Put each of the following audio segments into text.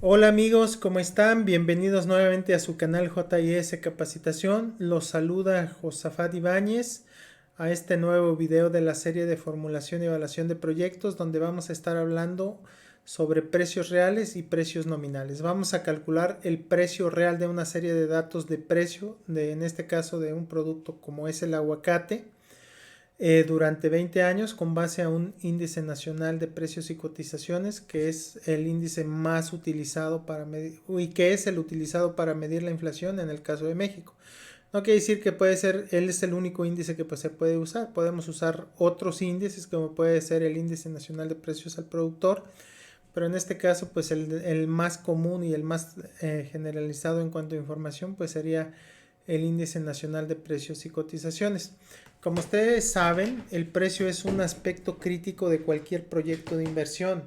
Hola amigos, ¿cómo están? Bienvenidos nuevamente a su canal JS Capacitación. Los saluda Josafat Ibáñez a este nuevo video de la serie de formulación y evaluación de proyectos donde vamos a estar hablando sobre precios reales y precios nominales. Vamos a calcular el precio real de una serie de datos de precio, en este caso de un producto como es el aguacate durante 20 años con base a un índice nacional de precios y cotizaciones que es el índice más utilizado para medir y que es el utilizado para medir la inflación en el caso de México. No quiere decir que puede ser, él es el único índice que pues, se puede usar. Podemos usar otros índices como puede ser el índice nacional de precios al productor, pero en este caso pues el más común y el más generalizado en cuanto a información pues sería el índice nacional de precios y cotizaciones. Como ustedes saben, el precio es un aspecto crítico de cualquier proyecto de inversión.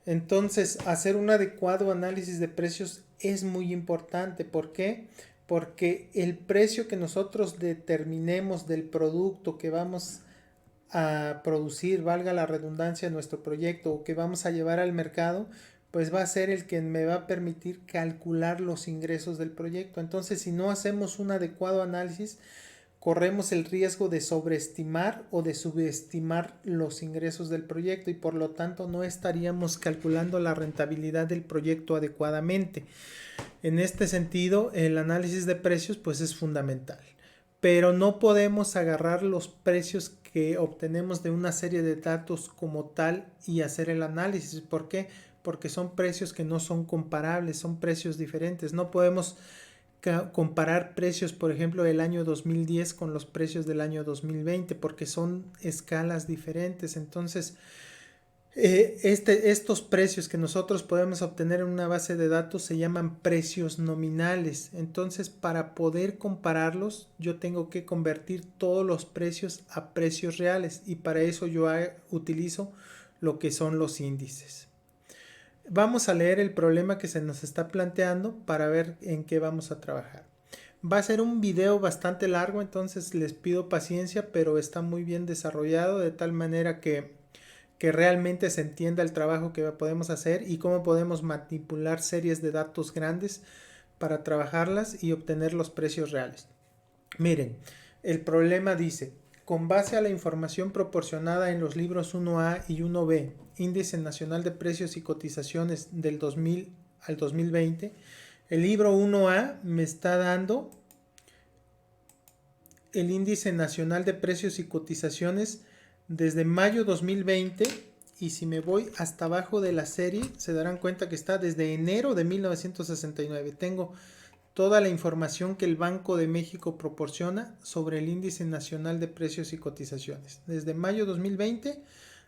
Entonces, hacer un adecuado análisis de precios es muy importante. ¿Por qué? Porque el precio que nosotros determinemos del producto que vamos a producir, valga la redundancia, nuestro proyecto o que vamos a llevar al mercado, pues va a ser el que me va a permitir calcular los ingresos del proyecto. Entonces, si no hacemos un adecuado análisis, corremos el riesgo de sobreestimar o de subestimar los ingresos del proyecto y por lo tanto no estaríamos calculando la rentabilidad del proyecto adecuadamente. En este sentido, el análisis de precios pues es fundamental, pero no podemos agarrar los precios que obtenemos de una serie de datos como tal y hacer el análisis. ¿Por qué? Porque son precios que no son comparables, son precios diferentes. No podemos comparar precios, por ejemplo, del año 2010 con los precios del año 2020, porque son escalas diferentes. Entonces, estos precios que nosotros podemos obtener en una base de datos se llaman precios nominales. Entonces, para poder compararlos, yo tengo que convertir todos los precios a precios reales y para eso yo utilizo lo que son los índices. Vamos a leer el problema que se nos está planteando para ver en qué vamos a trabajar. Va a ser un video bastante largo, entonces les pido paciencia, pero está muy bien desarrollado de tal manera que realmente se entienda el trabajo que podemos hacer y cómo podemos manipular series de datos grandes para trabajarlas y obtener los precios reales. Miren, el problema dice, con base a la información proporcionada en los libros 1A y 1B, Índice Nacional de Precios y Cotizaciones del 2000 al 2020, el libro 1A me está dando el Índice Nacional de Precios y Cotizaciones desde mayo 2020 y si me voy hasta abajo de la serie se darán cuenta que está desde enero de 1969. Tengo toda la información que el Banco de México proporciona sobre el Índice Nacional de Precios y Cotizaciones, desde mayo 2020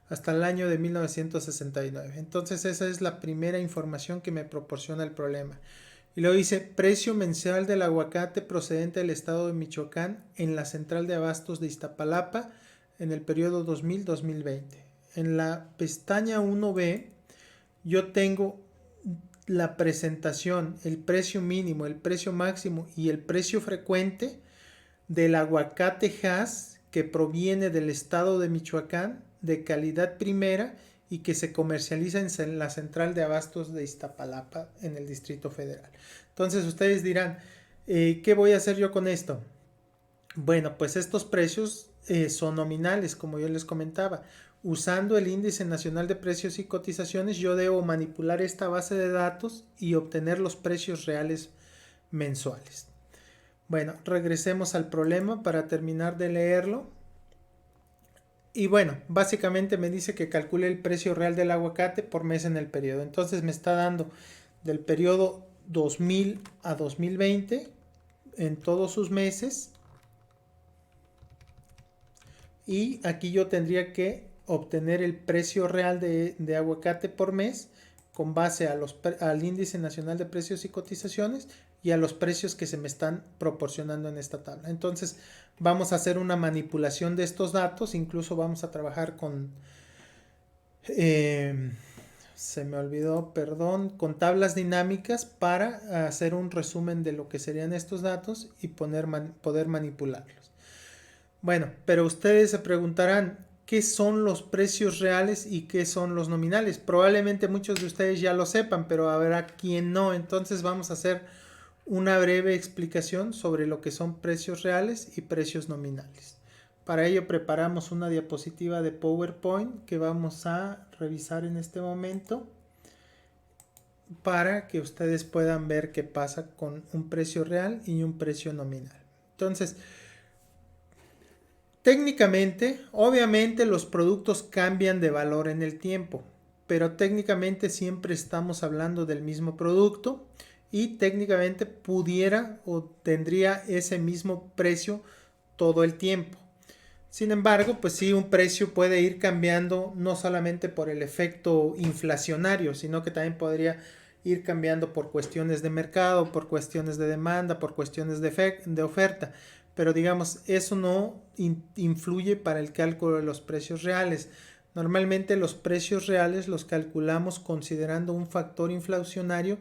hasta el año de 1969. Entonces esa es la primera información que me proporciona el problema. Y luego dice, precio mensual del aguacate procedente del estado de Michoacán en la central de abastos de Iztapalapa en el periodo 2000-2020. En la pestaña 1B yo tengo la presentación, el precio mínimo, el precio máximo y el precio frecuente del aguacate Hass que proviene del estado de Michoacán de calidad primera y que se comercializa en la central de abastos de Iztapalapa en el Distrito Federal. Entonces ustedes dirán, ¿qué voy a hacer yo con esto? Bueno, pues estos precios son nominales, como yo les comentaba. Usando el índice nacional de precios y cotizaciones, yo debo manipular esta base de datos y obtener los precios reales mensuales. Bueno, regresemos al problema para terminar de leerlo. Y bueno, básicamente me dice que calcule el precio real del aguacate por mes en el periodo. Entonces me está dando del periodo 2000 a 2020 en todos sus meses. Y aquí yo tendría que obtener el precio real de aguacate por mes con base al índice nacional de precios y cotizaciones y a los precios que se me están proporcionando en esta tabla. Entonces vamos a hacer una manipulación de estos datos, incluso vamos a trabajar con, eh, se me olvidó, perdón, con tablas dinámicas para hacer un resumen de lo que serían estos datos y poder manipularlos. Bueno, pero ustedes se preguntarán, qué son los precios reales y qué son los nominales. Probablemente muchos de ustedes ya lo sepan, pero habrá quien no. Entonces vamos a hacer una breve explicación sobre lo que son precios reales y precios nominales. Para ello preparamos una diapositiva de PowerPoint que vamos a revisar en este momento para que ustedes puedan ver qué pasa con un precio real y un precio nominal. Entonces, técnicamente, obviamente los productos cambian de valor en el tiempo, pero técnicamente siempre estamos hablando del mismo producto y técnicamente pudiera o tendría ese mismo precio todo el tiempo. Sin embargo, pues sí, un precio puede ir cambiando no solamente por el efecto inflacionario, sino que también podría ir cambiando por cuestiones de mercado, por cuestiones de demanda, por cuestiones de oferta. Pero digamos, eso no influye para el cálculo de los precios reales. Normalmente los precios reales los calculamos considerando un factor inflacionario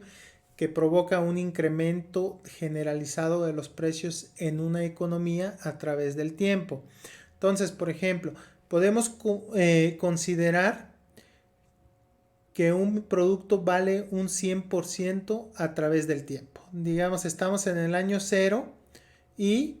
que provoca un incremento generalizado de los precios en una economía a través del tiempo. Entonces, por ejemplo, podemos considerar que un producto vale un 100% a través del tiempo. Digamos, estamos en el año 0 y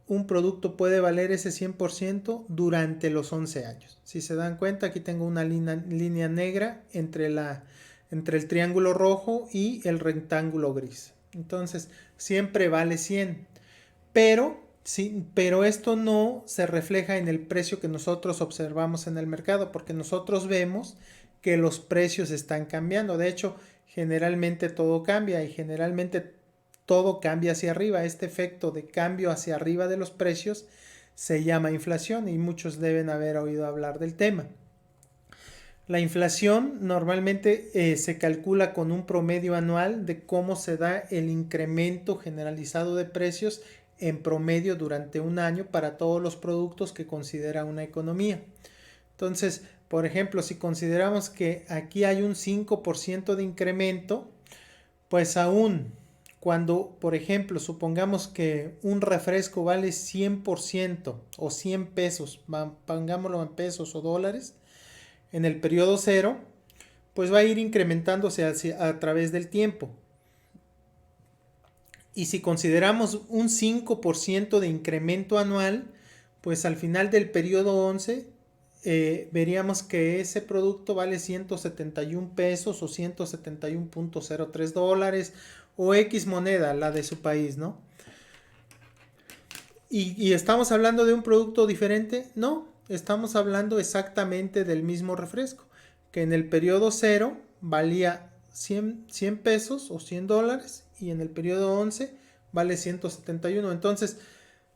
un producto puede valer ese 100% durante los 11 años. Si se dan cuenta, aquí tengo una línea negra entre el triángulo rojo y el rectángulo gris. Entonces, siempre vale 100. Pero esto no se refleja en el precio que nosotros observamos en el mercado, porque nosotros vemos que los precios están cambiando. De hecho, generalmente todo cambia y generalmente todo cambia hacia arriba. Este efecto de cambio hacia arriba de los precios se llama inflación y muchos deben haber oído hablar del tema. La inflación normalmente se calcula con un promedio anual de cómo se da el incremento generalizado de precios en promedio durante un año para todos los productos que considera una economía. Entonces, por ejemplo, si consideramos que aquí hay un 5% de incremento, pues aún cuando, por ejemplo, supongamos que un refresco vale 100% o 100 pesos, pongámoslo en pesos o dólares, en el periodo 0, pues va a ir incrementándose a través del tiempo. Y si consideramos un 5% de incremento anual, pues al final del periodo 11 veríamos que ese producto vale 171 pesos o 171.03 dólares o X moneda, la de su país, ¿no? ¿Y estamos hablando de un producto diferente? No, estamos hablando exactamente del mismo refresco, que en el periodo 0 valía 100 pesos o 100 dólares y en el periodo 11 vale 171. Entonces,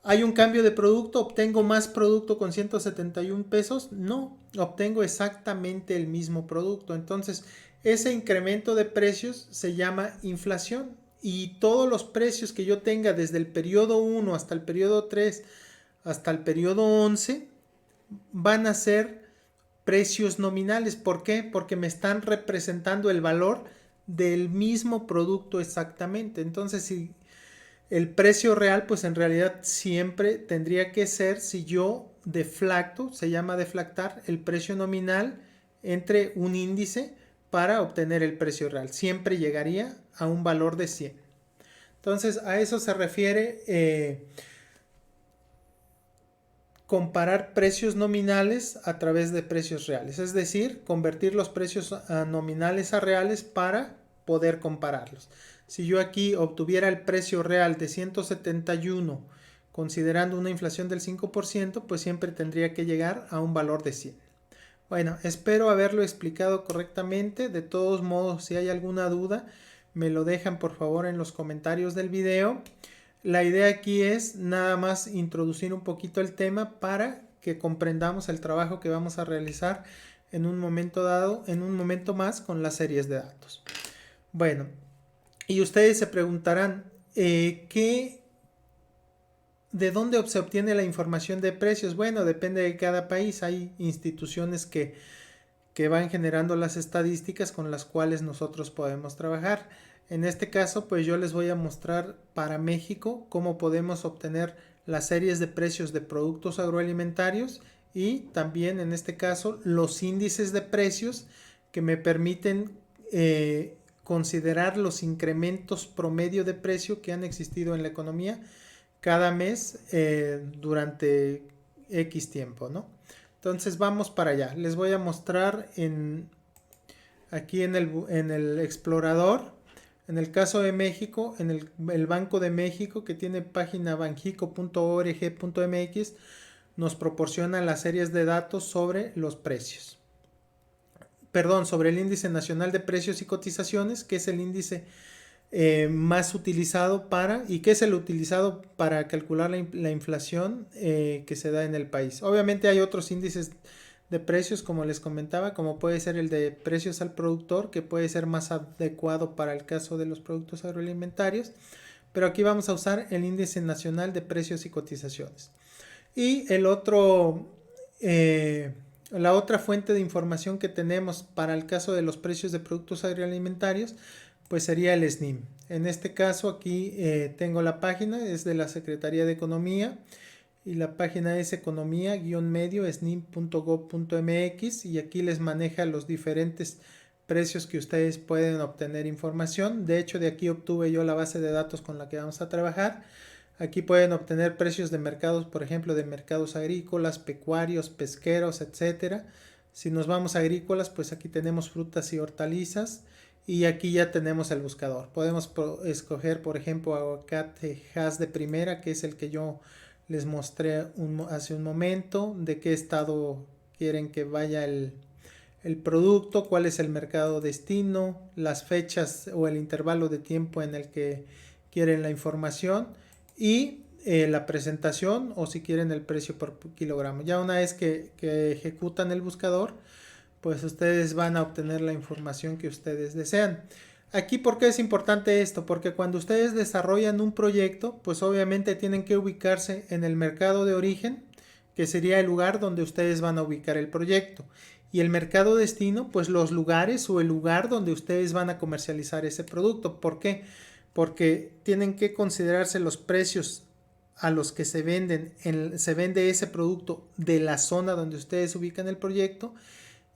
¿hay un cambio de producto? ¿Obtengo más producto con 171 pesos? No, obtengo exactamente el mismo producto. Entonces, ese incremento de precios se llama inflación y todos los precios que yo tenga desde el periodo 1 hasta el periodo 3 hasta el periodo 11 van a ser precios nominales. ¿Por qué? Porque me están representando el valor del mismo producto exactamente. Entonces, si el precio real, pues en realidad siempre tendría que ser, si yo deflacto, se llama deflactar, el precio nominal entre un índice para obtener el precio real. Siempre llegaría a un valor de 100. Entonces, a eso se refiere comparar precios nominales a través de precios reales. Es decir, convertir los precios nominales a reales para poder compararlos. Si yo aquí obtuviera el precio real de 171 considerando una inflación del 5%, pues siempre tendría que llegar a un valor de 100. Bueno, espero haberlo explicado correctamente. De todos modos, si hay alguna duda, me lo dejan por favor en los comentarios del video. La idea aquí es nada más introducir un poquito el tema para que comprendamos el trabajo que vamos a realizar en un momento dado, en un momento más con las series de datos. Bueno, y ustedes se preguntarán, ¿de dónde se obtiene la información de precios? Bueno, depende de cada país. Hay instituciones que van generando las estadísticas con las cuales nosotros podemos trabajar. En este caso, pues yo les voy a mostrar para México cómo podemos obtener las series de precios de productos agroalimentarios y también en este caso los índices de precios que me permiten considerar los incrementos promedio de precio que han existido en la economía cada mes durante X tiempo, ¿no? Entonces vamos para allá. Les voy a mostrar aquí en el explorador. En el caso de México, en el Banco de México, que tiene página banjico.org.mx, nos proporciona las series de datos sobre los precios. Perdón, sobre el índice nacional de precios y cotizaciones, que es el índice más utilizado y que es el utilizado para calcular la inflación que se da en el país. Obviamente hay otros índices de precios, como les comentaba, como puede ser el de precios al productor, que puede ser más adecuado para el caso de los productos agroalimentarios, pero aquí vamos a usar el índice nacional de precios y cotizaciones. Y la otra fuente de información que tenemos para el caso de los precios de productos agroalimentarios, pues sería el SNIM. En este caso aquí tengo la página, es de la Secretaría de Economía, y la página es economía-snim.gov.mx, y aquí les maneja los diferentes precios que ustedes pueden obtener información. De hecho, de aquí obtuve yo la base de datos con la que vamos a trabajar. Aquí pueden obtener precios de mercados, por ejemplo, de mercados agrícolas, pecuarios, pesqueros, etcétera. Si nos vamos a agrícolas, pues aquí tenemos frutas y hortalizas, y aquí ya tenemos el buscador. Podemos escoger, por ejemplo, aguacate Hass de primera, que es el que yo les mostré hace un momento, de qué estado quieren que vaya el producto, cuál es el mercado destino, las fechas o el intervalo de tiempo en el que quieren la información, y la presentación, o si quieren el precio por kilogramo. Ya una vez que ejecutan el buscador, pues ustedes van a obtener la información que ustedes desean. Aquí, ¿por qué es importante esto? Porque cuando ustedes desarrollan un proyecto, pues obviamente tienen que ubicarse en el mercado de origen, que sería el lugar donde ustedes van a ubicar el proyecto. Y el mercado destino, pues los lugares o el lugar donde ustedes van a comercializar ese producto. ¿Por qué? Porque tienen que considerarse los precios a los que se vende ese producto de la zona donde ustedes ubican el proyecto,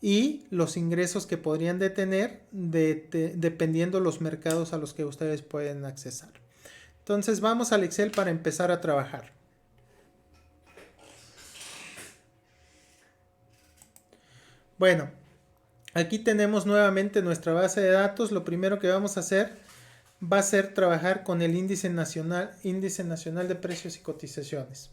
y los ingresos que podrían tener dependiendo los mercados a los que ustedes pueden accesar. Entonces vamos al Excel para empezar a trabajar. Bueno, aquí tenemos nuevamente nuestra base de datos. Lo primero que vamos a hacer va a ser trabajar con el índice nacional de precios y cotizaciones.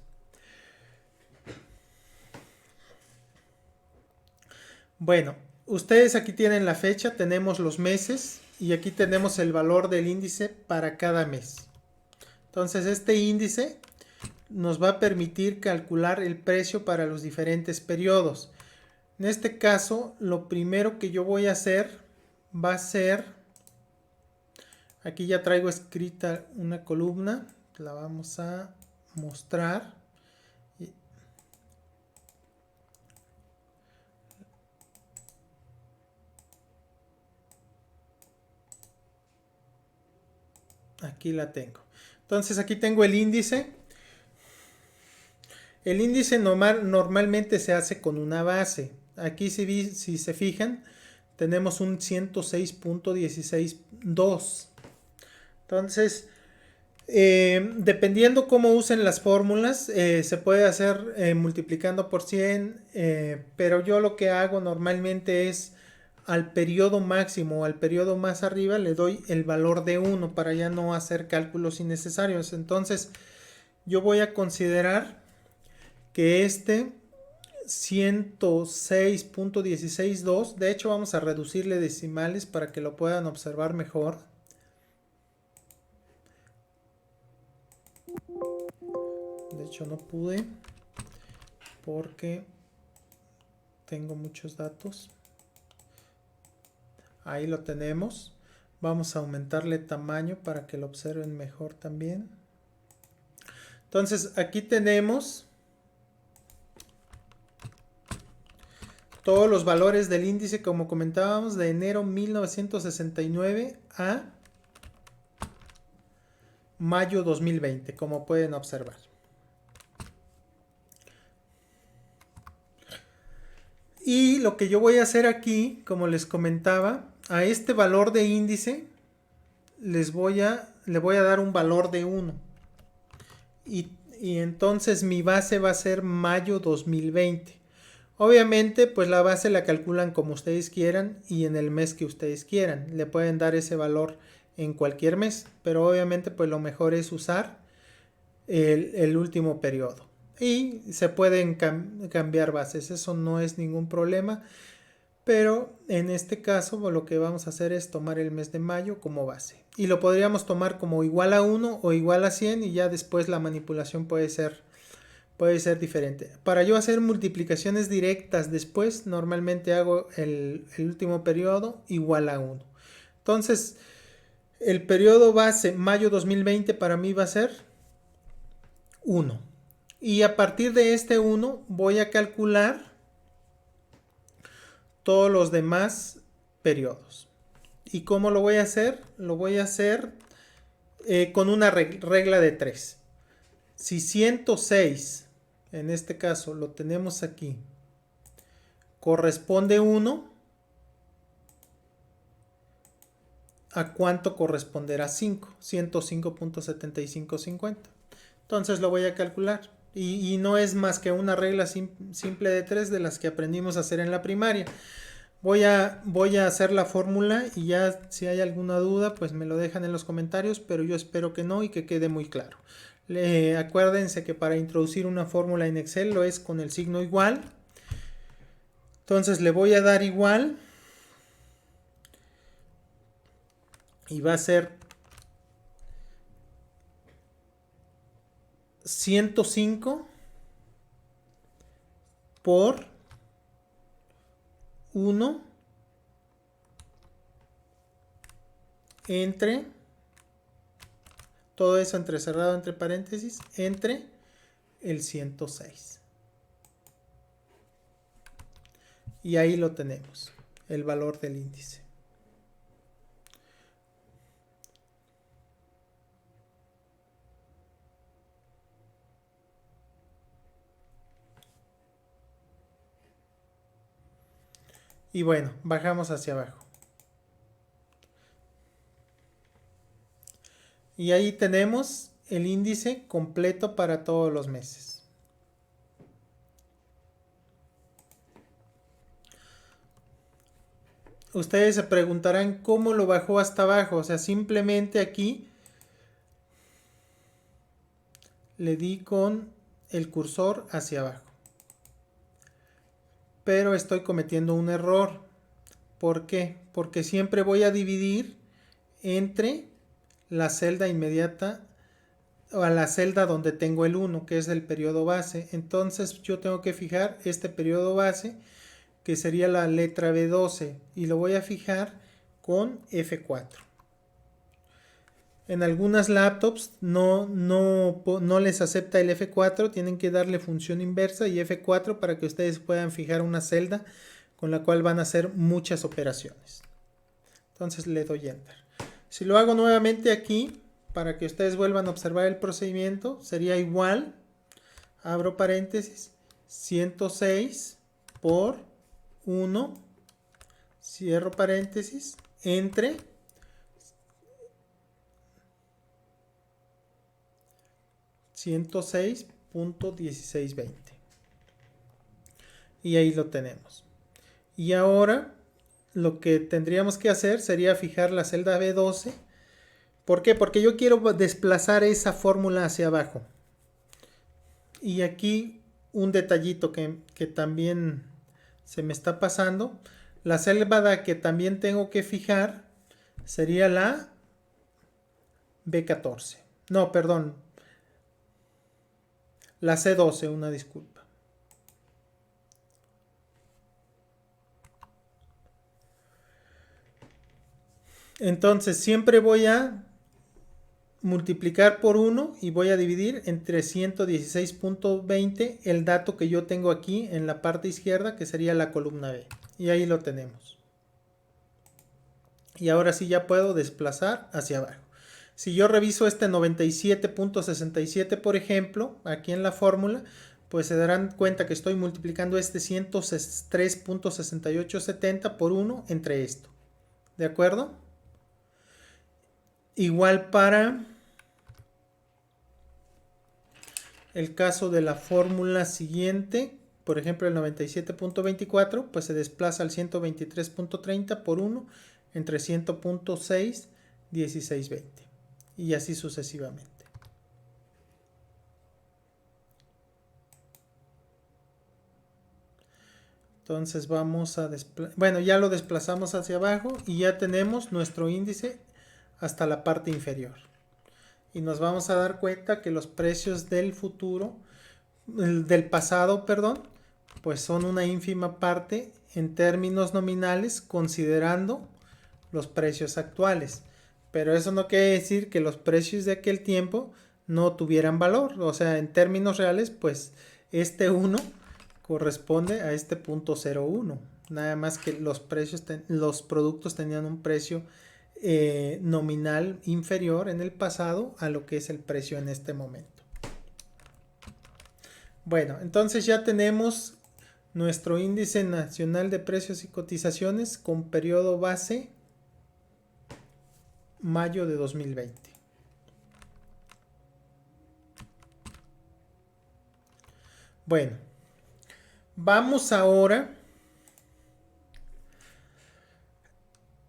Bueno, ustedes aquí tienen la fecha, tenemos los meses, y aquí tenemos el valor del índice para cada mes. Entonces este índice nos va a permitir calcular el precio para los diferentes periodos. En este caso, lo primero que yo voy a hacer va a ser, aquí ya traigo escrita una columna, la vamos a mostrar. Aquí la tengo. Entonces aquí tengo el índice. El índice normalmente se hace con una base. Aquí si se fijan, tenemos un 106.162. Entonces, dependiendo cómo usen las fórmulas, se puede hacer multiplicando por 100, pero yo lo que hago normalmente es al periodo máximo o al periodo más arriba le doy el valor de 1 para ya no hacer cálculos innecesarios. Entonces, yo voy a considerar que este 106.162, de hecho vamos a reducirle decimales para que lo puedan observar mejor. De hecho no pude porque tengo muchos datos. Ahí lo tenemos. Vamos a aumentarle tamaño para que lo observen mejor también. Entonces aquí tenemos todos los valores del índice, como comentábamos, de enero 1969 a mayo 2020, como pueden observar. Y lo que yo voy a hacer aquí, como les comentaba, a este valor de índice le voy a dar un valor de 1. Y entonces mi base va a ser mayo 2020. Obviamente, pues la base la calculan como ustedes quieran y en el mes que ustedes quieran. Le pueden dar ese valor en cualquier mes, pero obviamente pues lo mejor es usar el último periodo. Y se pueden cambiar bases, eso no es ningún problema. Pero en este caso lo que vamos a hacer es tomar el mes de mayo como base. Y lo podríamos tomar como igual a 1 o igual a 100 y ya después la manipulación puede ser diferente. Para yo hacer multiplicaciones directas después, normalmente hago el último periodo igual a 1. Entonces, el periodo base mayo 2020 para mí va a ser 1. Y a partir de este 1 voy a calcular todos los demás periodos. ¿Y cómo lo voy a hacer? Lo voy a hacer con una regla de 3. Si 106, en este caso lo tenemos aquí, corresponde 1, ¿a cuánto corresponderá 5? 105.7550. Entonces lo voy a calcular. Y no es más que una regla simple de 3 de las que aprendimos a hacer en la primaria. Voy a hacer la fórmula y ya si hay alguna duda pues me lo dejan en los comentarios, pero yo espero que no y que quede muy claro. Acuérdense que para introducir una fórmula en Excel lo es con el signo igual. Entonces le voy a dar igual y va a ser 105 por 1 entre, todo eso entrecerrado entre paréntesis, entre el 106. Y ahí lo tenemos, el valor del índice. Y bueno, bajamos hacia abajo. Y ahí tenemos el índice completo para todos los meses. Ustedes se preguntarán cómo lo bajó hasta abajo. O sea, simplemente aquí le di con el cursor hacia abajo. Pero estoy cometiendo un error. ¿Por qué? Porque siempre voy a dividir entre la celda inmediata o a la celda donde tengo el 1, que es el periodo base. Entonces yo tengo que fijar este periodo base, que sería la letra B12, y lo voy a fijar con F4. En algunas laptops no les acepta el F4, tienen que darle función inversa y F4 para que ustedes puedan fijar una celda con la cual van a hacer muchas operaciones. Entonces le doy Enter. Si lo hago nuevamente aquí, para que ustedes vuelvan a observar el procedimiento, sería igual, abro paréntesis, 106 por 1, cierro paréntesis, entre 106.1620. Y ahí lo tenemos. Y ahora lo que tendríamos que hacer sería fijar la celda B12. ¿Por qué? Porque yo quiero desplazar esa fórmula hacia abajo. Y aquí un detallito que también se me está pasando. La celda que también tengo que fijar sería la B14. No, perdón. La C12, una disculpa. Entonces siempre voy a multiplicar por 1 y voy a dividir entre 116.20 el dato que yo tengo aquí en la parte izquierda, que sería la columna B. Y ahí lo tenemos. Y ahora sí ya puedo desplazar hacia abajo. Si yo reviso este 97.67, por ejemplo, aquí en la fórmula, pues se darán cuenta que estoy multiplicando este 103.6870 por 1 entre esto. ¿De acuerdo? Igual para el caso de la fórmula siguiente, por ejemplo el 97.24, pues se desplaza al 123.30 por 1 entre 100.6, 1620. Y así sucesivamente. Entonces vamos a bueno, ya lo desplazamos hacia abajo y ya tenemos nuestro índice hasta la parte inferior. Y nos vamos a dar cuenta que los precios del futuro, del pasado, perdón, pues son una ínfima parte en términos nominales considerando los precios actuales. Pero eso no quiere decir que los precios de aquel tiempo no tuvieran valor. O sea, en términos reales, pues este 1 corresponde a este punto 0,1. Nada más que los precios, los productos tenían un precio nominal inferior en el pasado a lo que es el precio en este momento. Bueno, entonces ya tenemos nuestro índice nacional de precios y cotizaciones con periodo base mayo de 2020. Bueno, vamos ahora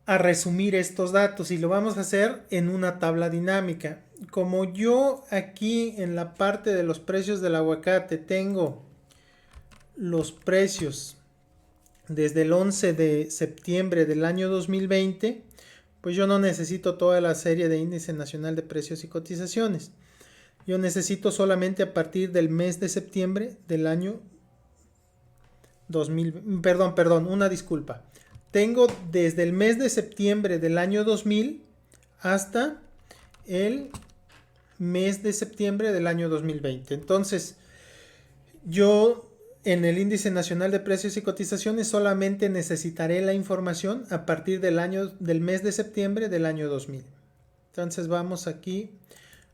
a resumir estos datos y lo vamos a hacer en una tabla dinámica. Como yo aquí en la parte de los precios del aguacate tengo los precios desde el 11 de septiembre del año 2020, pues yo no necesito toda la serie de índice nacional de precios y cotizaciones. Yo necesito solamente a partir del mes de septiembre del año 2000, perdón, una disculpa. Tengo desde el mes de septiembre del año 2000 hasta el mes de septiembre del año 2020. Entonces, yo en el índice nacional de precios y cotizaciones solamente necesitaré la información a partir del mes de septiembre del año 2000. Entonces vamos aquí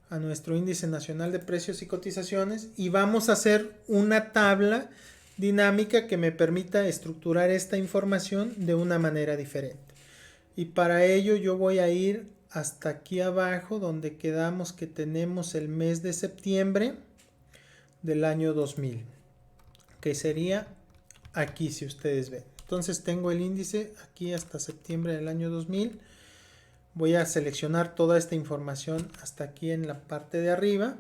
a nuestro índice nacional de precios y cotizaciones y vamos a hacer una tabla dinámica que me permita estructurar esta información de una manera diferente. Y para ello yo voy a ir hasta aquí abajo donde quedamos que tenemos el mes de septiembre del año 2000, que sería aquí si ustedes ven. Entonces tengo el índice aquí hasta septiembre del año 2000. Voy a seleccionar toda esta información hasta aquí en la parte de arriba.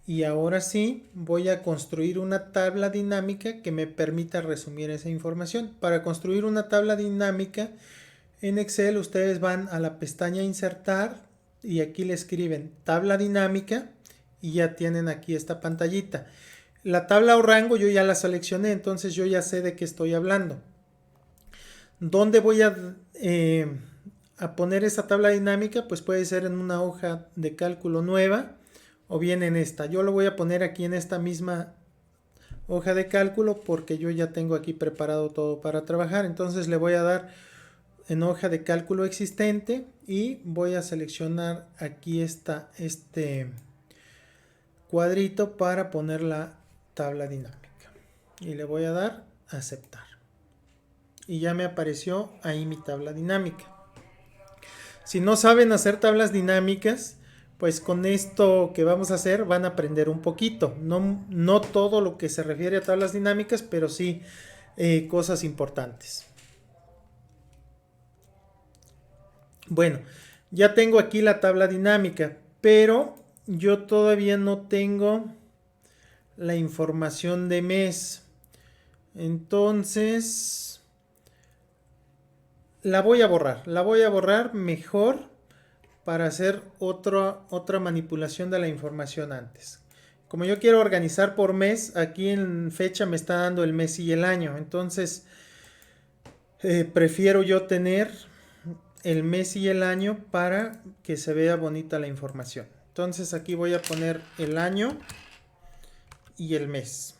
Y ahora sí voy a construir una tabla dinámica que me permita resumir esa información. Para construir una tabla dinámica en Excel ustedes van a la pestaña Insertar y aquí le escriben tabla dinámica y ya tienen aquí esta pantallita. La tabla o rango yo ya la seleccioné, entonces yo ya sé de qué estoy hablando. ¿Dónde voy a poner esa tabla dinámica? Pues puede ser en una hoja de cálculo nueva o bien en esta. Yo lo voy a poner aquí en esta misma hoja de cálculo porque yo ya tengo aquí preparado todo para trabajar. Entonces le voy a dar en hoja de cálculo existente y voy a seleccionar aquí este cuadrito para poner la tabla dinámica y le voy a dar a aceptar y ya me apareció ahí mi tabla dinámica. Si no saben hacer tablas dinámicas, pues con esto que vamos a hacer van a aprender un poquito, no todo lo que se refiere a tablas dinámicas, pero sí cosas importantes. Bueno, ya tengo aquí la tabla dinámica, pero yo todavía no tengo la información de mes. Entonces, la voy a borrar mejor para hacer otra manipulación de la información antes. Como yo quiero organizar por mes, aquí en fecha me está dando el mes y el año. Entonces, prefiero yo tener el mes y el año para que se vea bonita la información. Entonces aquí voy a poner el año y el mes.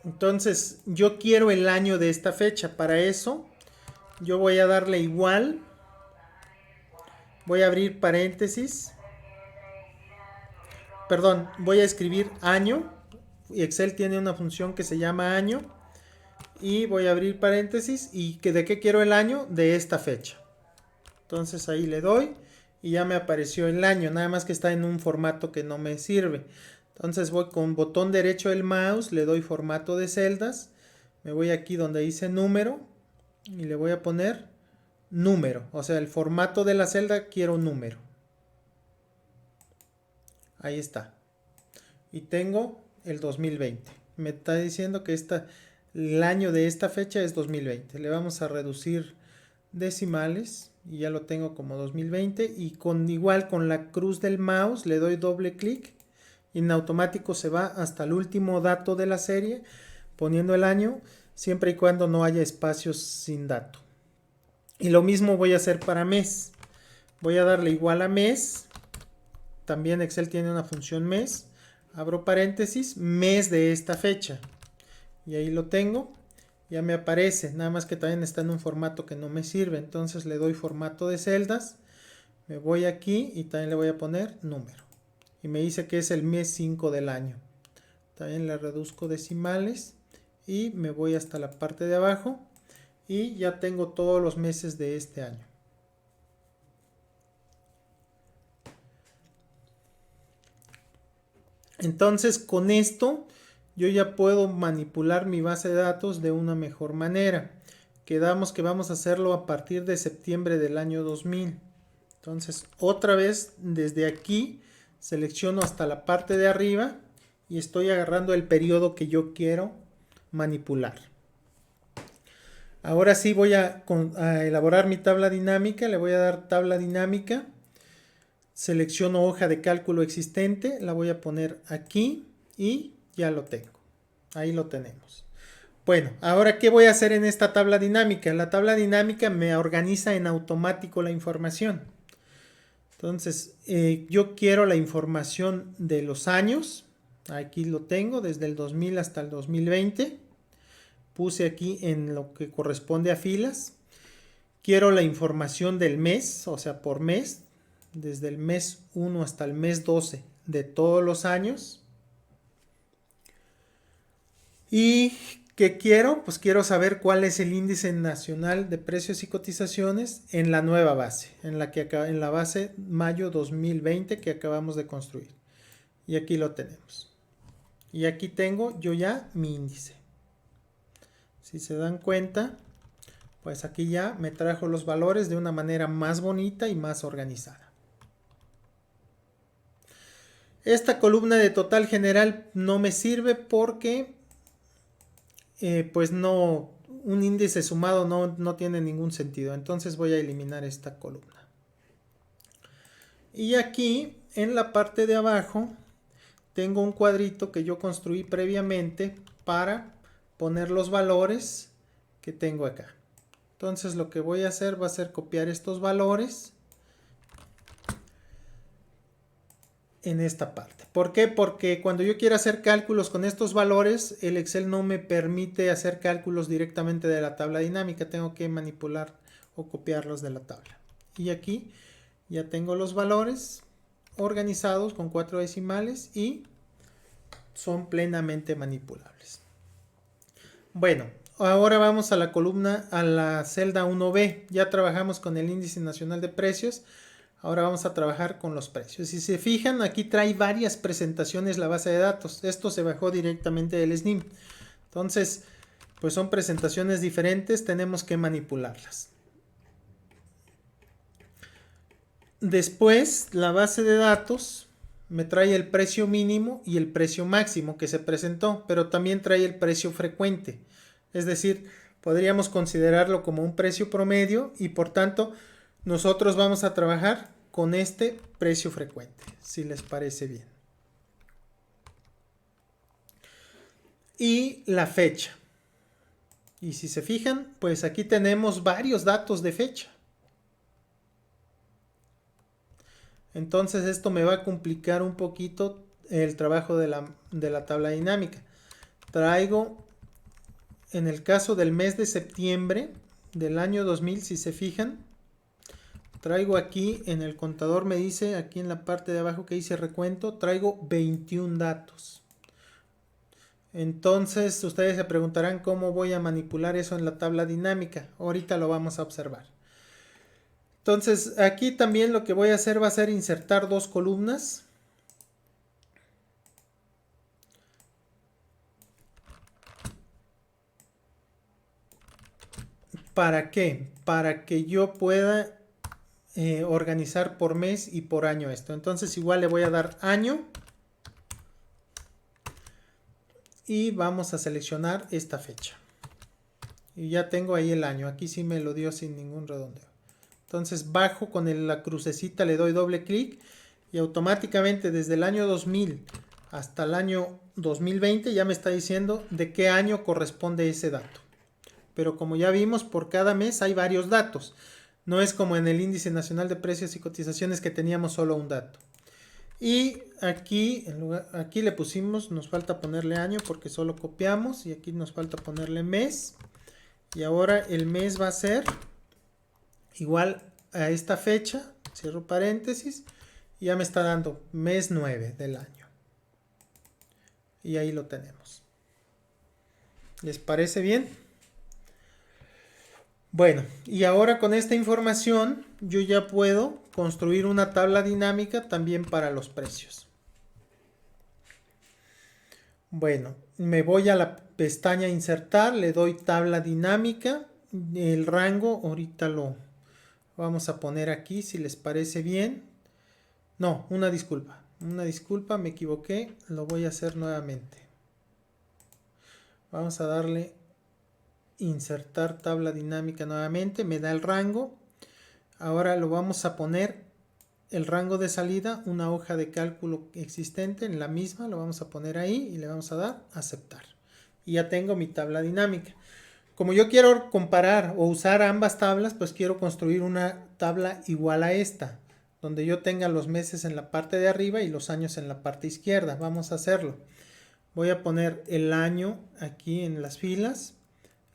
Entonces yo quiero el año de esta fecha. Para eso yo voy a darle igual Voy a abrir paréntesis. Perdón, voy a escribir año. Y Excel tiene una función que se llama año. Y voy a abrir paréntesis. ¿Y de qué quiero el año? De esta fecha. Entonces ahí le doy. Y ya me apareció el año. Nada más que está en un formato que no me sirve. Entonces voy con botón derecho del mouse. Le doy formato de celdas. Me voy aquí donde dice número. Y le voy a poner número. O sea, el formato de la celda quiero número. Ahí está. Y tengo el 2020. Me está diciendo que el año de esta fecha es 2020. Le vamos a reducir decimales. Y ya lo tengo como 2020. Y igual con la cruz del mouse le doy doble clic. Y en automático se va hasta el último dato de la serie. Poniendo el año. Siempre y cuando no haya espacios sin dato. Y lo mismo voy a hacer para mes. Voy a darle igual a mes. También Excel tiene una función mes. Abro paréntesis, mes de esta fecha. Y ahí lo tengo. Ya me aparece. Nada más que también está en un formato que no me sirve. Entonces le doy formato de celdas. Me voy aquí y también le voy a poner número. Y me dice que es el mes 5 del año. También le reduzco decimales. Y me voy hasta la parte de abajo. Y ya tengo todos los meses de este año. Entonces con esto yo ya puedo manipular mi base de datos de una mejor manera. Quedamos que vamos a hacerlo a partir de septiembre del año 2000. Entonces otra vez desde aquí selecciono hasta la parte de arriba y estoy agarrando el periodo que yo quiero manipular. Ahora sí voy a elaborar mi tabla dinámica. Le voy a dar tabla dinámica. Selecciono hoja de cálculo existente. La voy a poner aquí y ya lo tengo. Ahí lo tenemos. Bueno, ahora ¿qué voy a hacer en esta tabla dinámica? La tabla dinámica me organiza en automático la información. Entonces, yo quiero la información de los años. Aquí lo tengo desde el 2000 hasta el 2020. Puse aquí en lo que corresponde a filas. Quiero la información del mes, o sea, por mes, desde el mes 1 hasta el mes 12 de todos los años. ¿Y qué quiero? Pues quiero saber cuál es el índice nacional de precios y cotizaciones en la nueva base, en la base mayo 2020 que acabamos de construir. Y aquí lo tenemos. Y aquí tengo yo ya mi índice. Si se dan cuenta, pues aquí ya me trajo los valores de una manera más bonita y más organizada. Esta columna de total general no me sirve porque pues no, un índice sumado no tiene ningún sentido. Entonces voy a eliminar esta columna. Y aquí en la parte de abajo tengo un cuadrito que yo construí previamente para poner los valores que tengo acá. Entonces lo que voy a hacer va a ser copiar estos valores en esta parte. ¿Por qué? Porque cuando yo quiero hacer cálculos con estos valores, el Excel no me permite hacer cálculos directamente de la tabla dinámica. Tengo que manipular o copiarlos de la tabla. Y aquí ya tengo los valores organizados con 4 decimales y son plenamente manipulables. Bueno, ahora vamos a la columna, a la celda 1B. Ya trabajamos con el índice nacional de precios. Ahora vamos a trabajar con los precios. Si se fijan, aquí trae varias presentaciones la base de datos. Esto se bajó directamente del SNIM. Entonces, pues son presentaciones diferentes. Tenemos que manipularlas. Después, la base de datos me trae el precio mínimo y el precio máximo que se presentó, pero también trae el precio frecuente. Es decir, podríamos considerarlo como un precio promedio y por tanto nosotros vamos a trabajar con este precio frecuente, si les parece bien. Y la fecha. Y si se fijan, pues aquí tenemos varios datos de fecha. Entonces esto me va a complicar un poquito el trabajo de la tabla dinámica. Traigo, en el caso del mes de septiembre del año 2000, si se fijan, Traigo aquí en el contador, me dice aquí en la parte de abajo que dice recuento, traigo 21 datos. Entonces ustedes se preguntarán cómo voy a manipular eso en la tabla dinámica. Ahorita lo vamos a observar. Entonces aquí también lo que voy a hacer va a ser insertar dos columnas. ¿Para qué? Para que yo pueda organizar por mes y por año esto. Entonces igual le voy a dar año y vamos a seleccionar esta fecha. Y ya tengo ahí el año. Aquí sí me lo dio sin ningún redondeo. Entonces bajo con la crucecita, le doy doble clic y automáticamente desde el año 2000 hasta el año 2020 ya me está diciendo de qué año corresponde ese dato. Pero como ya vimos, por cada mes hay varios datos. No es como en el índice nacional de precios y cotizaciones que teníamos solo un dato. Y aquí, aquí le pusimos, nos falta ponerle año porque solo copiamos. Y aquí nos falta ponerle mes. Y ahora el mes va a ser igual a esta fecha. Cierro paréntesis. Y ya me está dando mes 9 del año. Y ahí lo tenemos. ¿Les parece bien? Bueno, y ahora con esta información yo ya puedo construir una tabla dinámica también para los precios. Bueno, me voy a la pestaña insertar, le doy tabla dinámica, el rango ahorita lo vamos a poner aquí si les parece bien. No, una disculpa, me equivoqué, lo voy a hacer nuevamente. Vamos a darle insertar tabla dinámica nuevamente, me da el rango. Ahora lo vamos a poner el rango de salida, una hoja de cálculo existente en la misma, lo vamos a poner ahí y le vamos a dar aceptar. Y ya tengo mi tabla dinámica. Como yo quiero comparar o usar ambas tablas, pues quiero construir una tabla igual a esta, donde yo tenga los meses en la parte de arriba y los años en la parte izquierda. Vamos a hacerlo. Voy a poner el año aquí en las filas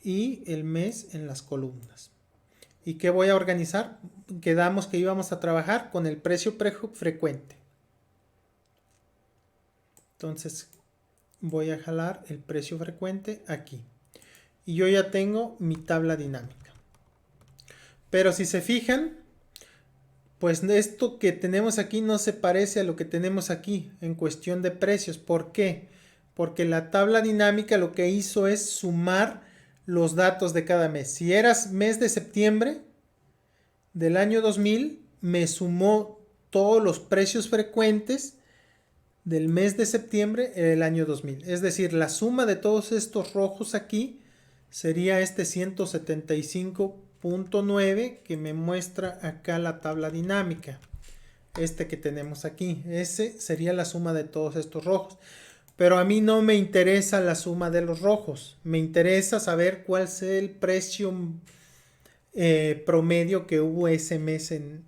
y el mes en las columnas. ¿Y qué voy a organizar? Quedamos que íbamos a trabajar con el precio frecuente. Entonces voy a jalar el precio frecuente aquí. Y yo ya tengo mi tabla dinámica. Pero si se fijan, pues esto que tenemos aquí no se parece a lo que tenemos aquí en cuestión de precios. ¿Por qué? Porque la tabla dinámica lo que hizo es sumar los datos de cada mes. Si eras mes de septiembre del año 2000, me sumó todos los precios frecuentes del mes de septiembre del año 2000. Es decir, la suma de todos estos rojos aquí sería este 175.9 que me muestra acá la tabla dinámica. Este que tenemos aquí. Ese sería la suma de todos estos rojos. Pero a mí no me interesa la suma de los rojos. Me interesa saber cuál es el precio promedio que hubo ese mes en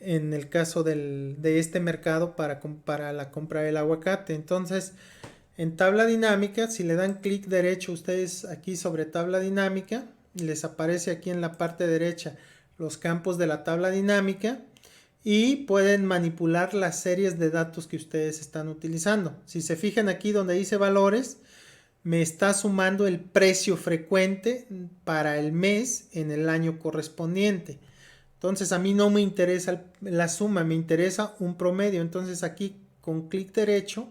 el caso de este mercado para la compra del aguacate. Entonces, en tabla dinámica, si le dan clic derecho ustedes aquí sobre tabla dinámica, les aparece aquí en la parte derecha los campos de la tabla dinámica. Y pueden manipular las series de datos que ustedes están utilizando. Si se fijan aquí donde dice valores, me está sumando el precio frecuente para el mes en el año correspondiente. Entonces a mí no me interesa la suma, me interesa un promedio. Entonces aquí con clic derecho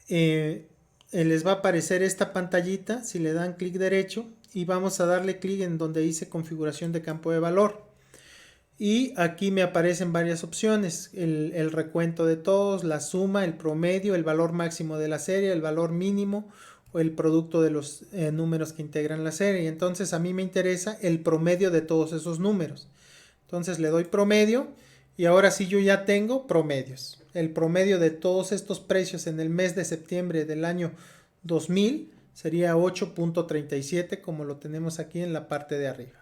les va a aparecer esta pantallita si le dan clic derecho y vamos a darle clic en donde dice configuración de campo de valor. Y aquí me aparecen varias opciones, el recuento de todos, la suma, el promedio, el valor máximo de la serie, el valor mínimo o el producto de los números que integran la serie. Entonces a mí me interesa el promedio de todos esos números. Entonces le doy promedio y ahora sí yo ya tengo promedios. El promedio de todos estos precios en el mes de septiembre del año 2000 sería 8.37 como lo tenemos aquí en la parte de arriba.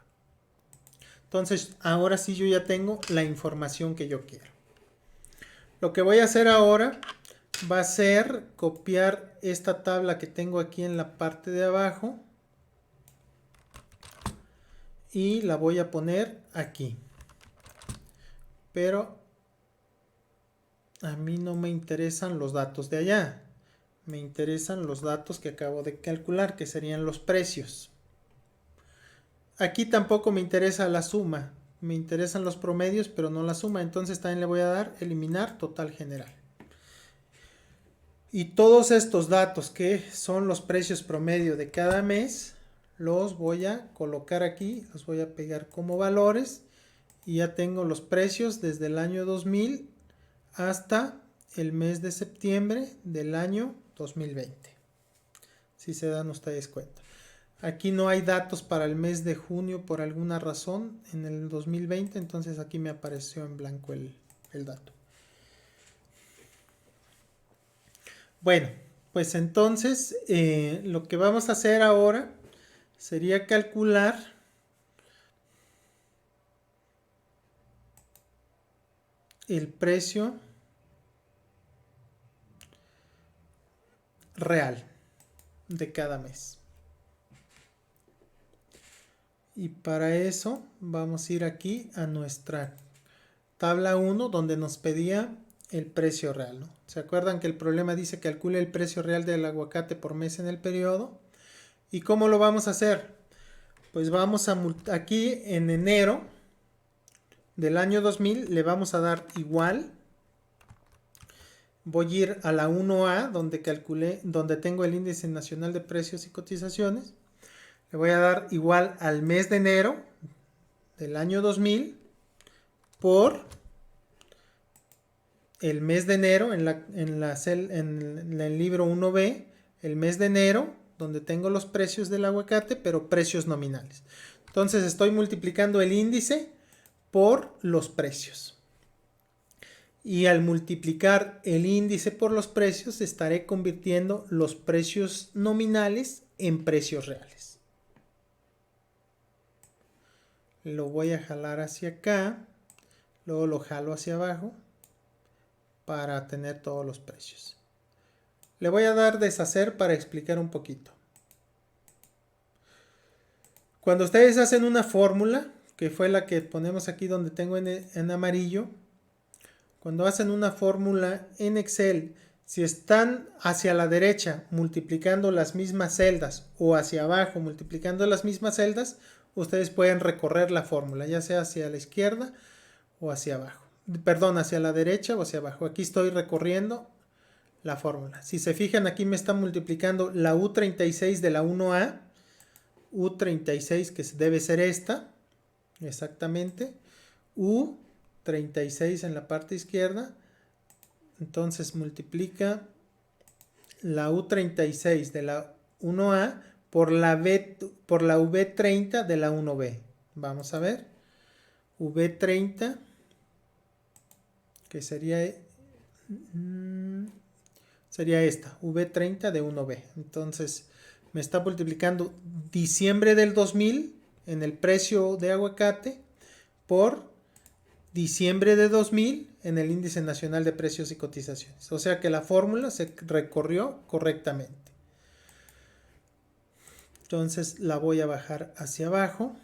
Entonces, ahora sí yo ya tengo la información que yo quiero. Lo que voy a hacer ahora va a ser copiar esta tabla que tengo aquí en la parte de abajo y la voy a poner aquí. pero a mí no me interesan los datos de allá. Me interesan los datos que acabo de calcular, que serían los precios. Aquí tampoco me interesa la suma. Me interesan los promedios, pero no la suma. Entonces también le voy a dar eliminar total general. Y todos estos datos que son los precios promedio de cada mes, los voy a colocar aquí, los voy a pegar como valores. Y ya tengo los precios desde el año 2000 hasta el mes de septiembre del año 2020. Si se dan ustedes cuenta. Aquí no hay datos para el mes de junio por alguna razón en el 2020, entonces aquí me apareció en blanco el dato. Bueno, pues entonces lo que vamos a hacer ahora sería calcular el precio real de cada mes. Y para eso vamos a ir aquí a nuestra tabla 1 donde nos pedía el precio real, ¿no? ¿Se acuerdan que el problema dice calcule el precio real del aguacate por mes en el periodo? ¿Y cómo lo vamos a hacer? Pues vamos a aquí en enero del año 2000 le vamos a dar igual. Voy a ir a la 1A donde calculé, donde tengo el índice nacional de precios y cotizaciones. Le voy a dar igual al mes de enero del año 2000 por el mes de enero en el libro 1B, el mes de enero, donde tengo los precios del aguacate, pero precios nominales. Entonces estoy multiplicando el índice por los precios. Y al multiplicar el índice por los precios, estaré convirtiendo los precios nominales en precios reales. Lo voy a jalar hacia acá, luego lo jalo hacia abajo para tener todos los precios. Le voy a dar deshacer para explicar un poquito. Cuando ustedes hacen una fórmula, que fue la que ponemos aquí donde tengo en amarillo, cuando hacen una fórmula en Excel, si están hacia la derecha multiplicando las mismas celdas o hacia abajo multiplicando las mismas celdas, ustedes pueden recorrer la fórmula, ya sea hacia la izquierda o hacia abajo. Perdón, hacia la derecha o hacia abajo. Aquí estoy recorriendo la fórmula. Si se fijan, aquí me está multiplicando la U36 de la 1A, U36 que debe ser esta, exactamente, U36 en la parte izquierda, entonces multiplica la U36 de la 1A por la V30 de la 1B. Vamos a ver, V30, que sería esta, V30 de 1B. Entonces me está multiplicando diciembre del 2000 en el precio de aguacate por diciembre de 2000 en el índice nacional de precios y cotizaciones. O sea que la fórmula se recorrió correctamente. Entonces la voy a bajar hacia abajo.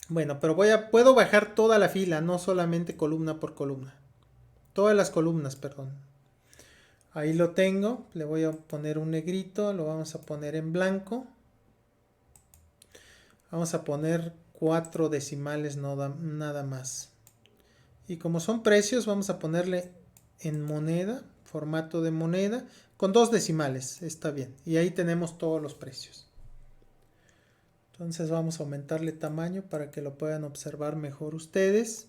Bueno, pero puedo bajar toda la fila, no solamente columna por columna. Todas las columnas, perdón. Ahí lo tengo, le voy a poner un negrito, lo vamos a poner en blanco. Vamos a poner 4 decimales, nada más. Y como son precios, vamos a ponerle en moneda, formato de moneda, con 2 decimales, está bien. Y ahí tenemos todos los precios. Entonces vamos a aumentarle tamaño para que lo puedan observar mejor ustedes.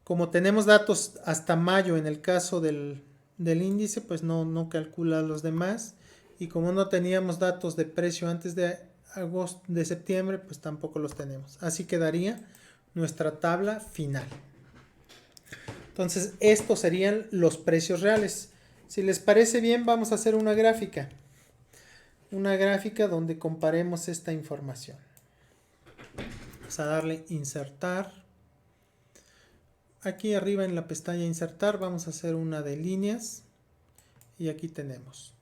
Como tenemos datos hasta mayo en el caso del índice, pues no calcula los demás. Y como no teníamos datos de precio antes de septiembre, pues tampoco los tenemos. Así quedaría nuestra tabla final. Entonces, estos serían los precios reales. Si les parece bien, vamos a hacer una gráfica. Una gráfica donde comparemos esta información. Vamos a darle insertar. Aquí arriba en la pestaña insertar vamos a hacer una de líneas. Y aquí tenemos.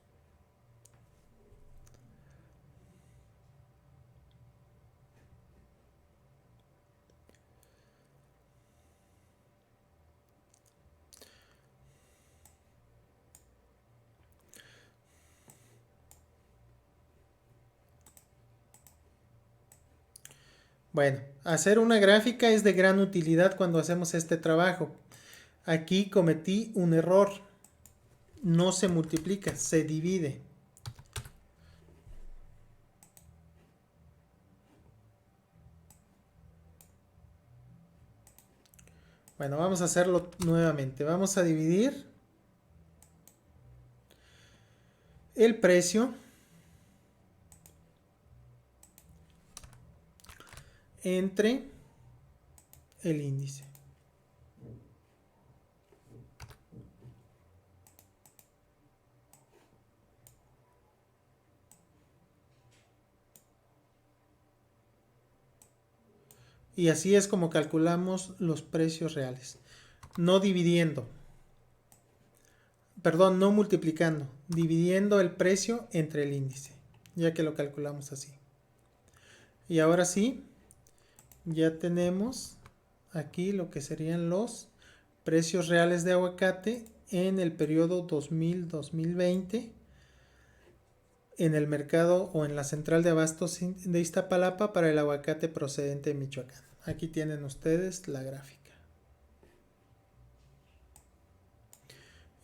Bueno, hacer una gráfica es de gran utilidad cuando hacemos este trabajo. Aquí cometí un error. No se multiplica, se divide. Bueno, vamos a hacerlo nuevamente. Vamos a dividir el precio entre el índice. Y así es como calculamos los precios reales. No dividiendo. Perdón, no multiplicando. Dividiendo el precio entre el índice. Ya que lo calculamos así. Y ahora sí, ya tenemos aquí lo que serían los precios reales de aguacate en el periodo 2000-2020 en el mercado o en la central de abastos de Iztapalapa para el aguacate procedente de Michoacán. Aquí tienen ustedes la gráfica.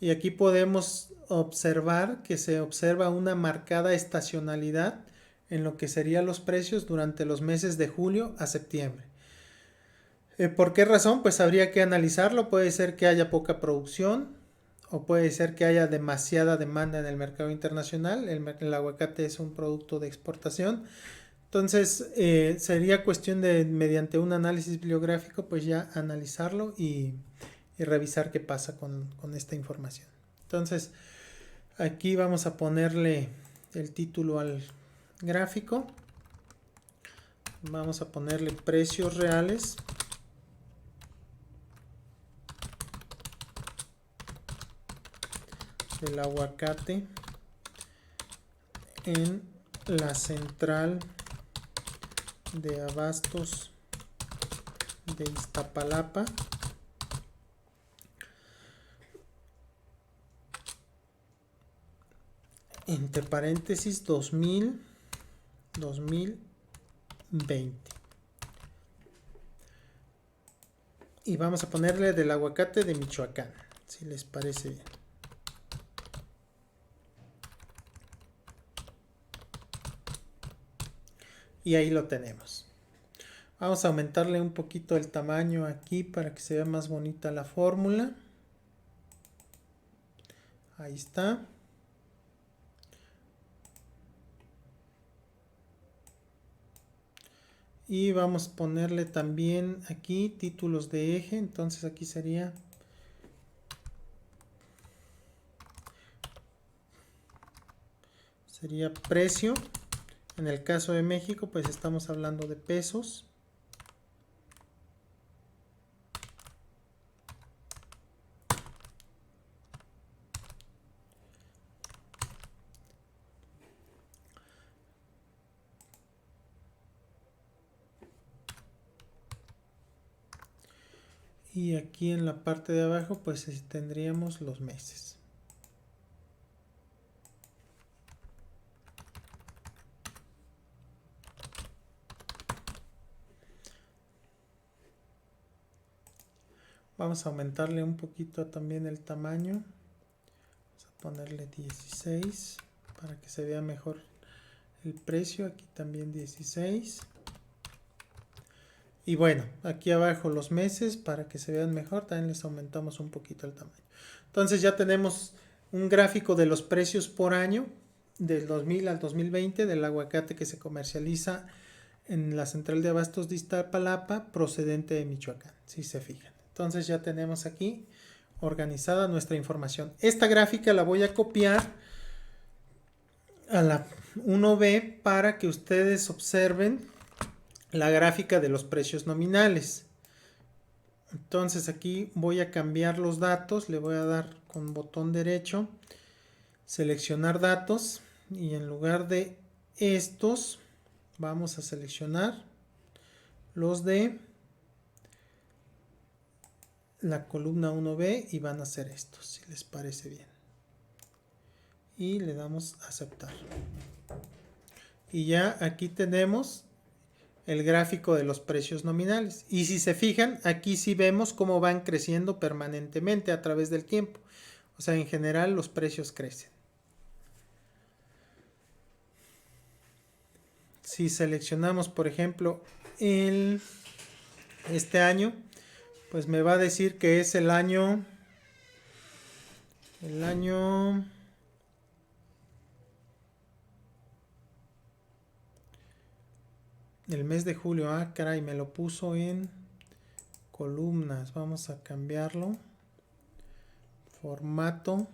Y aquí podemos observar que se observa una marcada estacionalidad en lo que serían los precios durante los meses de julio a septiembre. ¿Por qué razón? Pues habría que analizarlo. Puede ser que haya poca producción o puede ser que haya demasiada demanda en el mercado internacional. El aguacate es un producto de exportación. Entonces sería cuestión de, mediante un análisis bibliográfico, pues ya analizarlo y revisar qué pasa con esta información. Entonces aquí vamos a ponerle el título al gráfico. Vamos a ponerle precios reales del aguacate en la central de abastos de Iztapalapa entre paréntesis 2020 y vamos a ponerle del aguacate de Michoacán, si les parece bien. Y ahí lo tenemos. Vamos a aumentarle un poquito el tamaño aquí para que se vea más bonita la fórmula. Ahí está. Y vamos a ponerle también aquí títulos de eje. Entonces aquí sería precio. En el caso de México, pues estamos hablando de pesos. Y aquí en la parte de abajo, pues tendríamos los meses. Vamos a aumentarle un poquito también el tamaño. Vamos a ponerle 16 para que se vea mejor el precio. Aquí también 16. Y bueno, aquí abajo los meses para que se vean mejor. También les aumentamos un poquito el tamaño. Entonces ya tenemos un gráfico de los precios por año del 2000 al 2020 del aguacate que se comercializa en la central de abastos de Iztapalapa procedente de Michoacán, si se fijan. Entonces ya tenemos aquí organizada nuestra información. Esta gráfica la voy a copiar a la 1B para que ustedes observen la gráfica de los precios nominales. Entonces aquí voy a cambiar los datos, le voy a dar con botón derecho, seleccionar datos y en lugar de estos vamos a seleccionar los de la columna 1B y van a ser estos, si les parece bien. Y le damos a aceptar. Y ya aquí tenemos el gráfico de los precios nominales. Y si se fijan, aquí sí vemos cómo van creciendo permanentemente a través del tiempo. O sea, en general los precios crecen. Si seleccionamos, por ejemplo, este año, pues me va a decir que es el año el mes de julio. Ah, caray, me lo puso en columnas. Vamos a cambiarlo. Formato.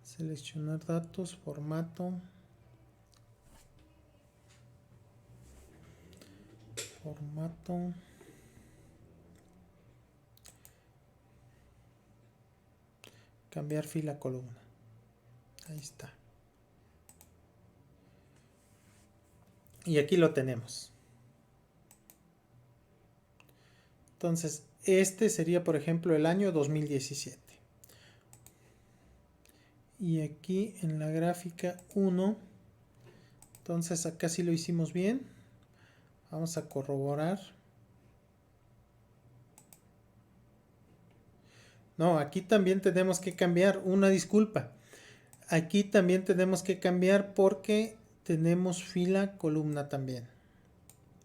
Seleccionar datos, formato. Cambiar fila columna. Ahí está. Y aquí lo tenemos. Entonces, este sería, por ejemplo, el año 2017. Y aquí en la gráfica 1, entonces acá sí lo hicimos bien. Vamos a corroborar. No, aquí también tenemos que cambiar. Una disculpa. Aquí también tenemos que cambiar porque tenemos fila columna también.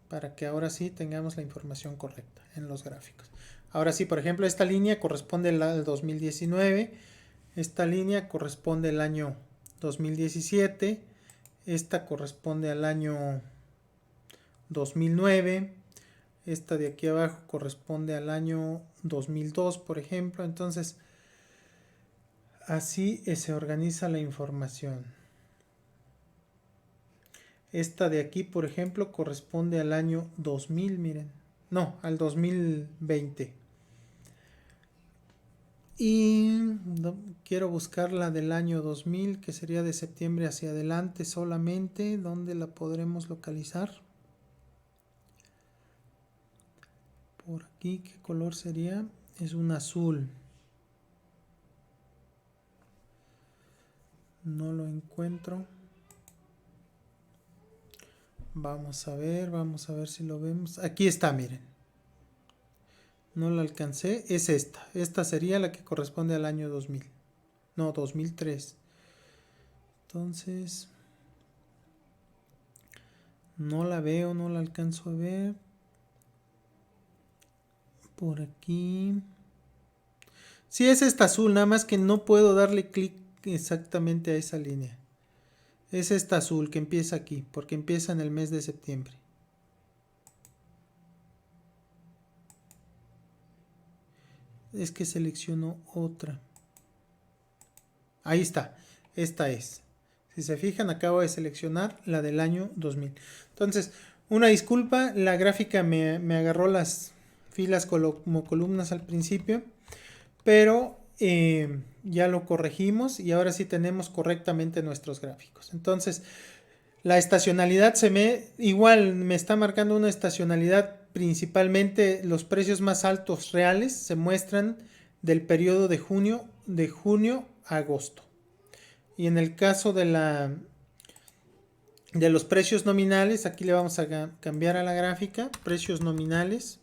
Para que ahora sí tengamos la información correcta en los gráficos. Ahora sí, por ejemplo, esta línea corresponde al 2019. Esta línea corresponde al año 2017. Esta corresponde al año 2009. Esta de aquí abajo corresponde al año 2002, por ejemplo. Entonces, así se organiza la información. Esta de aquí, por ejemplo, corresponde al año 2000, miren. No, al 2020. Y quiero buscar la del año 2000, que sería de septiembre hacia adelante solamente. ¿Dónde la podremos localizar? Por aquí, ¿qué color sería? Es un azul. No lo encuentro. Vamos a ver si lo vemos. Aquí está, miren. No la alcancé. Es esta. Esta sería la que corresponde al año 2000. No, 2003. Entonces, no la veo, no la alcanzo a ver. Por aquí. Sí, es esta azul, nada más que no puedo darle clic exactamente a esa línea. Es esta azul que empieza aquí, porque empieza en el mes de septiembre. Es que selecciono otra. Ahí está, esta es. Si se fijan, acabo de seleccionar la del año 2000. Entonces, una disculpa, la gráfica me agarró las filas como columnas al principio, pero ya lo corregimos y ahora sí tenemos correctamente nuestros gráficos. Entonces, la estacionalidad igual me está marcando una estacionalidad. Principalmente los precios más altos reales se muestran del periodo de junio a agosto. Y en el caso de los precios nominales, aquí le vamos a cambiar a la gráfica, precios nominales.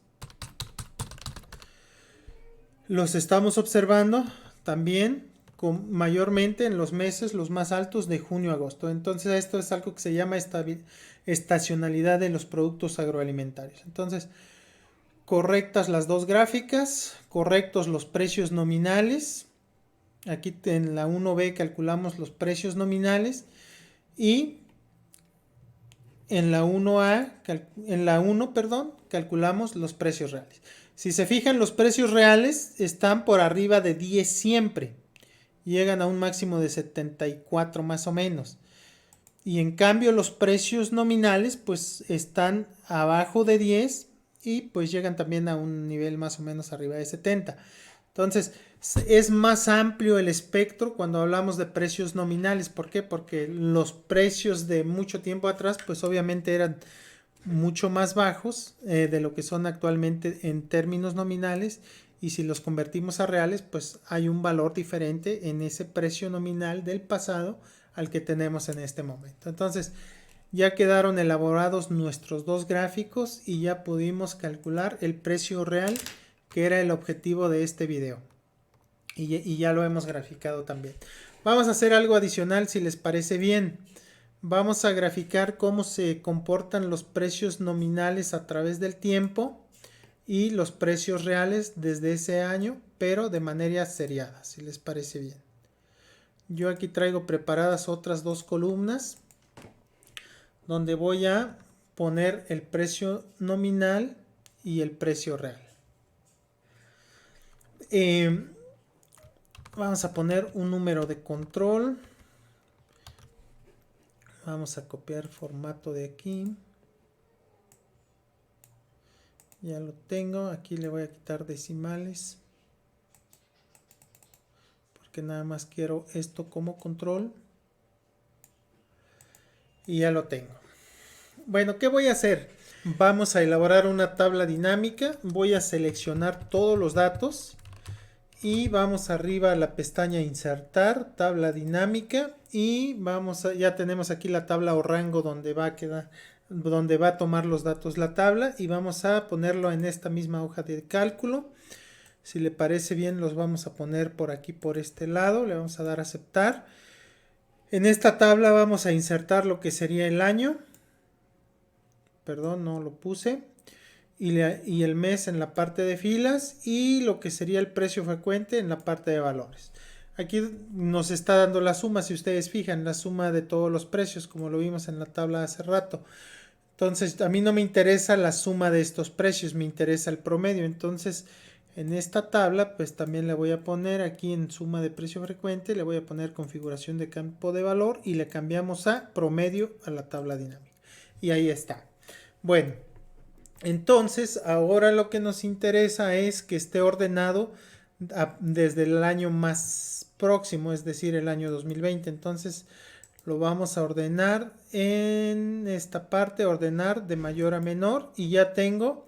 Los estamos observando también mayormente en los meses los más altos de junio a agosto. Entonces esto es algo que se llama estacionalidad de los productos agroalimentarios. Entonces, correctas las dos gráficas, correctos los precios nominales. Aquí en la 1B calculamos los precios nominales y en la 1A, calculamos los precios reales. Si se fijan, los precios reales están por arriba de 10 siempre. Llegan a un máximo de 74 más o menos. Y en cambio los precios nominales pues están abajo de 10 y pues llegan también a un nivel más o menos arriba de 70. Entonces es más amplio el espectro cuando hablamos de precios nominales. ¿Por qué? Porque los precios de mucho tiempo atrás pues obviamente eran mucho más bajos de lo que son actualmente en términos nominales, y si los convertimos a reales pues hay un valor diferente en ese precio nominal del pasado al que tenemos en este momento. Entonces Ya quedaron elaborados nuestros dos gráficos y ya pudimos calcular el precio real, que era el objetivo de este video. Y ya lo hemos graficado también. Vamos a hacer algo adicional si les parece bien. Vamos a graficar cómo se comportan los precios nominales a través del tiempo y los precios reales desde ese año, pero de manera seriada, si les parece bien. Yo aquí traigo preparadas otras dos columnas donde voy a poner el precio nominal y el precio real. Vamos a poner un número de control. Vamos a copiar formato de aquí. Ya lo tengo. Aquí le voy a quitar decimales, porque nada más quiero esto como control. Y ya lo tengo. Bueno, ¿qué voy a hacer? Vamos a elaborar una tabla dinámica. Voy a seleccionar todos los datos. Y vamos arriba a la pestaña insertar, tabla dinámica. Y ya tenemos aquí la tabla o rango donde va a quedar, donde va a tomar los datos la tabla. Y vamos a ponerlo en esta misma hoja de cálculo. Si le parece bien, los vamos a poner por aquí, por este lado. Le vamos a dar a aceptar. En esta tabla vamos a insertar lo que sería el año. Perdón, no lo puse. Y el mes en la parte de filas y lo que sería el precio frecuente en la parte de valores. Aquí nos está dando la suma, si ustedes fijan, la suma de todos los precios, como lo vimos en la tabla hace rato. Entonces, a mí no me interesa la suma de estos precios, me interesa el promedio. Entonces, en esta tabla, pues también le voy a poner aquí en suma de precio frecuente, le voy a poner configuración de campo de valor y le cambiamos a promedio a la tabla dinámica. Y ahí está. Bueno, entonces ahora lo que nos interesa es que esté ordenado desde el año más próximo, es decir, el año 2020. Entonces lo vamos a ordenar en esta parte, ordenar de mayor a menor, y ya tengo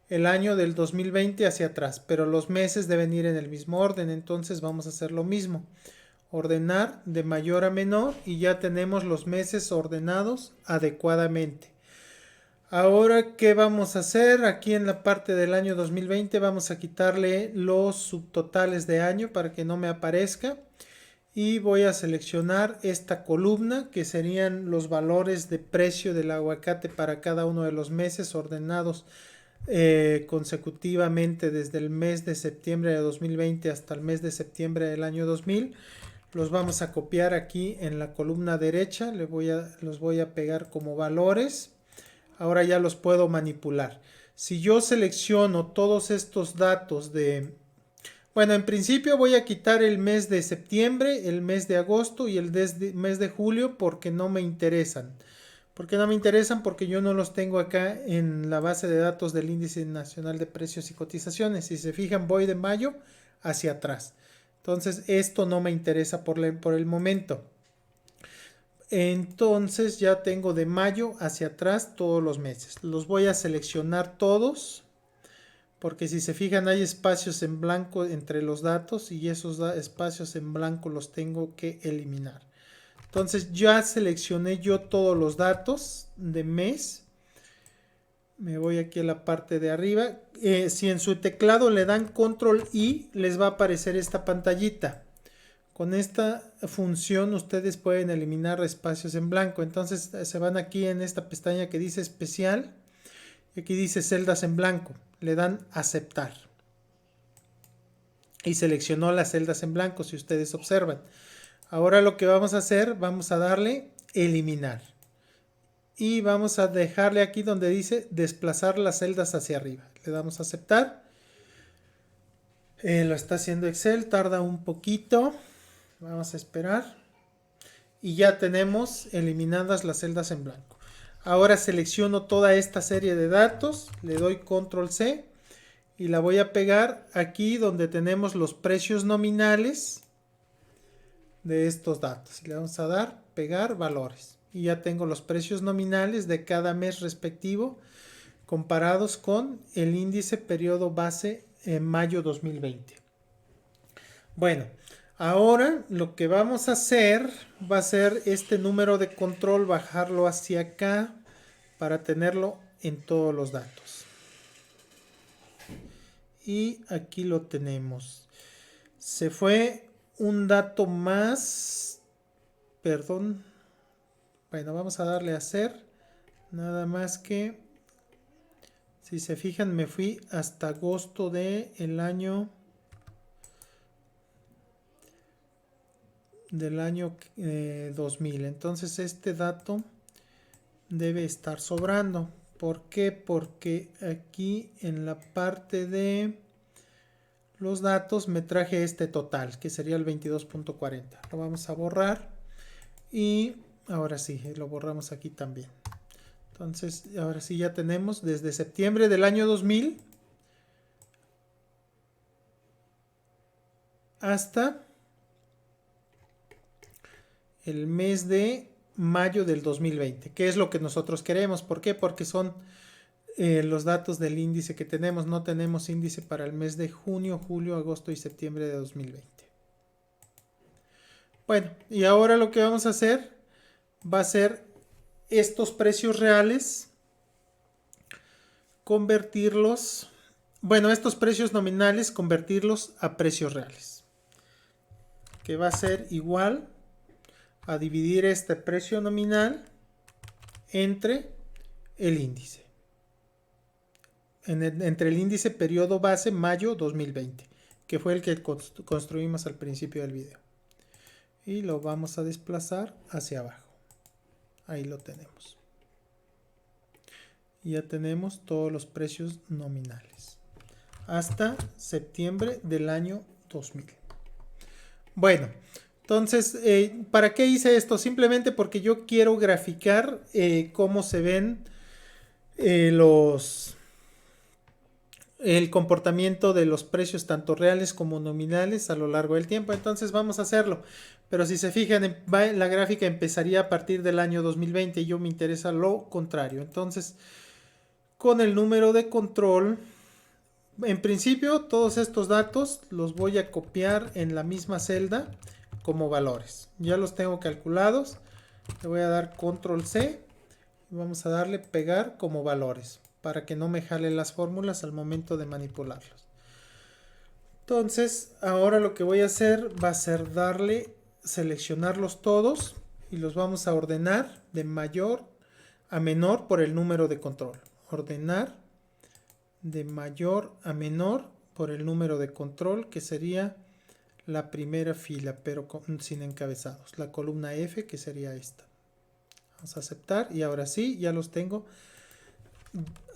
el año del 2020 hacia atrás, pero los meses deben ir en el mismo orden. Entonces vamos a hacer lo mismo, ordenar de mayor a menor, y ya tenemos los meses ordenados adecuadamente. Ahora, ¿qué vamos a hacer? Aquí en la parte del año 2020 vamos a quitarle los subtotales de año para que no me aparezca. Y voy a seleccionar esta columna, que serían los valores de precio del aguacate para cada uno de los meses ordenados consecutivamente desde el mes de septiembre de 2020 hasta el mes de septiembre del año 2000. Los vamos a copiar aquí en la columna derecha. Los voy a pegar como valores. Ahora ya los puedo manipular. Si yo selecciono todos estos datos bueno, en principio voy a quitar el mes de septiembre, el mes de agosto y el mes de julio porque no me interesan. ¿Por qué no me interesan? Porque yo no los tengo acá en la base de datos del Índice Nacional de Precios y Cotizaciones. Si se fijan, voy de mayo hacia atrás. Entonces, esto no me interesa por el momento. Entonces ya tengo de mayo hacia atrás todos los meses. Los voy a seleccionar todos, porque si se fijan hay espacios en blanco entre los datos y esos espacios en blanco los tengo que eliminar. Entonces ya seleccioné yo todos los datos de mes. Me voy aquí a la parte de arriba. Si en su teclado le dan control I, les va a aparecer esta pantallita. Con esta función ustedes pueden eliminar espacios en blanco. Entonces se van aquí en esta pestaña que dice especial. Y aquí dice celdas en blanco. Le dan aceptar. Y seleccionó las celdas en blanco, si ustedes observan. Ahora lo que vamos a hacer, vamos a darle eliminar. Y vamos a dejarle aquí donde dice desplazar las celdas hacia arriba. Le damos a aceptar. Lo está haciendo Excel, tarda un poquito. Vamos a esperar. Y ya tenemos eliminadas las celdas en blanco. Ahora selecciono toda esta serie de datos. Le doy control C. Y la voy a pegar aquí donde tenemos los precios nominales de estos datos. Le vamos a dar pegar valores. Y ya tengo los precios nominales de cada mes respectivo comparados con el índice periodo base en mayo 2020. Bueno. Ahora lo que vamos a hacer va a ser este número de control, bajarlo hacia acá para tenerlo en todos los datos. Y aquí lo tenemos. Se fue un dato más. Perdón. Bueno, vamos a darle a hacer. Nada más que, si se fijan, me fui hasta agosto del año 2000. Entonces este dato debe estar sobrando. ¿Por qué? Porque aquí en la parte de los datos me traje este total, que sería el 22.40. Lo vamos a borrar y ahora sí, lo borramos aquí también. Entonces, ahora sí ya tenemos desde septiembre del año 2000 hasta el mes de mayo del 2020, que es lo que nosotros queremos. ¿Por qué? Porque son los datos del índice que tenemos. No tenemos índice para el mes de junio, julio, agosto y septiembre de 2020. Bueno, y ahora lo que vamos a hacer va a ser estos precios reales, convertirlos, bueno, estos precios nominales, convertirlos a precios reales, que va a ser igual a dividir este precio nominal entre el índice. Entre el índice periodo base mayo 2020, que fue el que construimos al principio del video. Y lo vamos a desplazar hacia abajo. Ahí lo tenemos. Y ya tenemos todos los precios nominales. Hasta septiembre del año 2000. Bueno, entonces, ¿para qué hice esto? Simplemente porque yo quiero graficar cómo se ven el comportamiento de los precios tanto reales como nominales a lo largo del tiempo. Entonces vamos a hacerlo. Pero si se fijan, la gráfica empezaría a partir del año 2020 y yo me interesa lo contrario. Entonces, con el número de control, en principio todos estos datos los voy a copiar en la misma celda como valores. Ya los tengo calculados. Le voy a dar control C y vamos a darle pegar como valores para que no me jale las fórmulas al momento de manipularlos. Entonces, ahora lo que voy a hacer va a ser seleccionarlos todos y los vamos a ordenar de mayor a menor por el número de control. Ordenar de mayor a menor por el número de control, que sería la primera fila, pero sin encabezados. La columna F, que sería esta. Vamos a aceptar y ahora sí, ya los tengo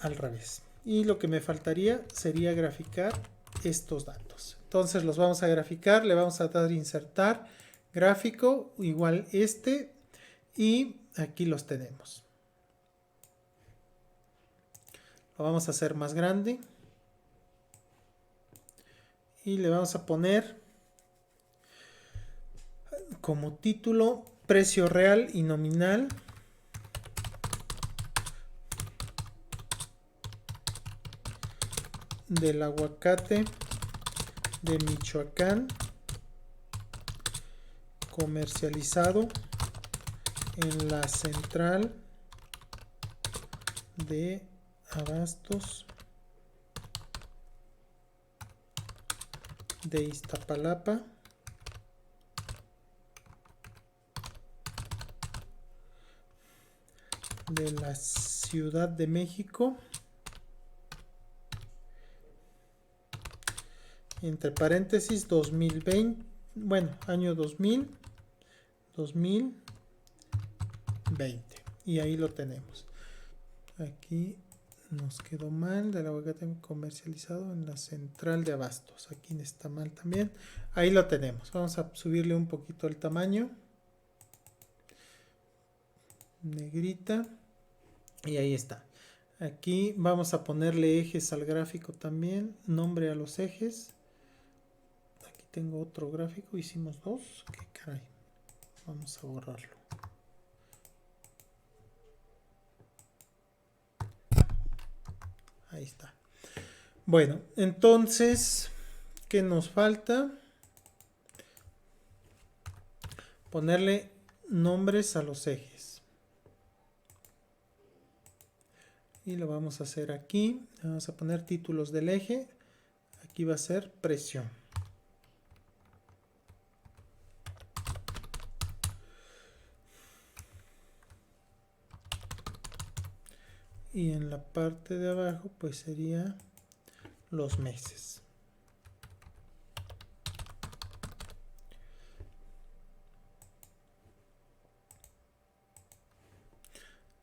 al revés. Y lo que me faltaría sería graficar estos datos. Entonces los vamos a graficar, le vamos a dar insertar, gráfico, igual este, y aquí los tenemos. Lo vamos a hacer más grande. Y le vamos a poner como título precio real y nominal del aguacate de Michoacán comercializado en la central de abastos de Iztapalapa, de la Ciudad de México, entre paréntesis 2020, bueno, año 2000, 2020, y ahí lo tenemos. Aquí nos quedó mal, del aguacate comercializado en la central de abastos. Aquí está mal también. Ahí lo tenemos. Vamos a subirle un poquito el tamaño. Negrita. Y ahí está. Aquí vamos a ponerle ejes al gráfico también. Nombre a los ejes. Aquí tengo otro gráfico. Hicimos dos. ¿Qué caray? Vamos a borrarlo. Ahí está. Bueno, entonces, ¿qué nos falta? ponerle nombres a los ejes. Y lo vamos a hacer aquí. Vamos a poner títulos del eje. Aquí va a ser presión. Y en la parte de abajo pues sería los meses.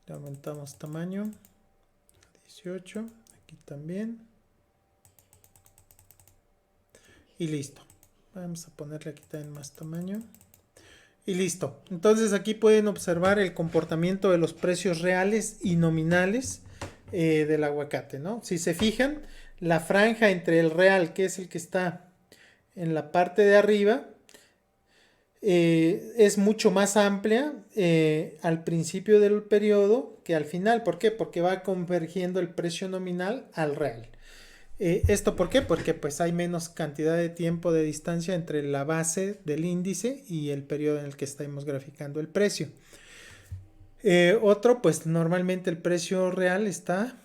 Le aumentamos tamaño a 18, aquí también. Y listo. Vamos a ponerle aquí también más tamaño. Y listo. Entonces aquí pueden observar el comportamiento de los precios reales y nominales del aguacate, ¿no? Si se fijan, la franja entre el real, que es el que está en la parte de arriba, es mucho más amplia al principio del periodo que al final. ¿Por qué? Porque va convergiendo el precio nominal al real. ¿Esto por qué? Porque pues hay menos cantidad de tiempo de distancia entre la base del índice y el periodo en el que estamos graficando el precio. Otro, pues normalmente el precio real está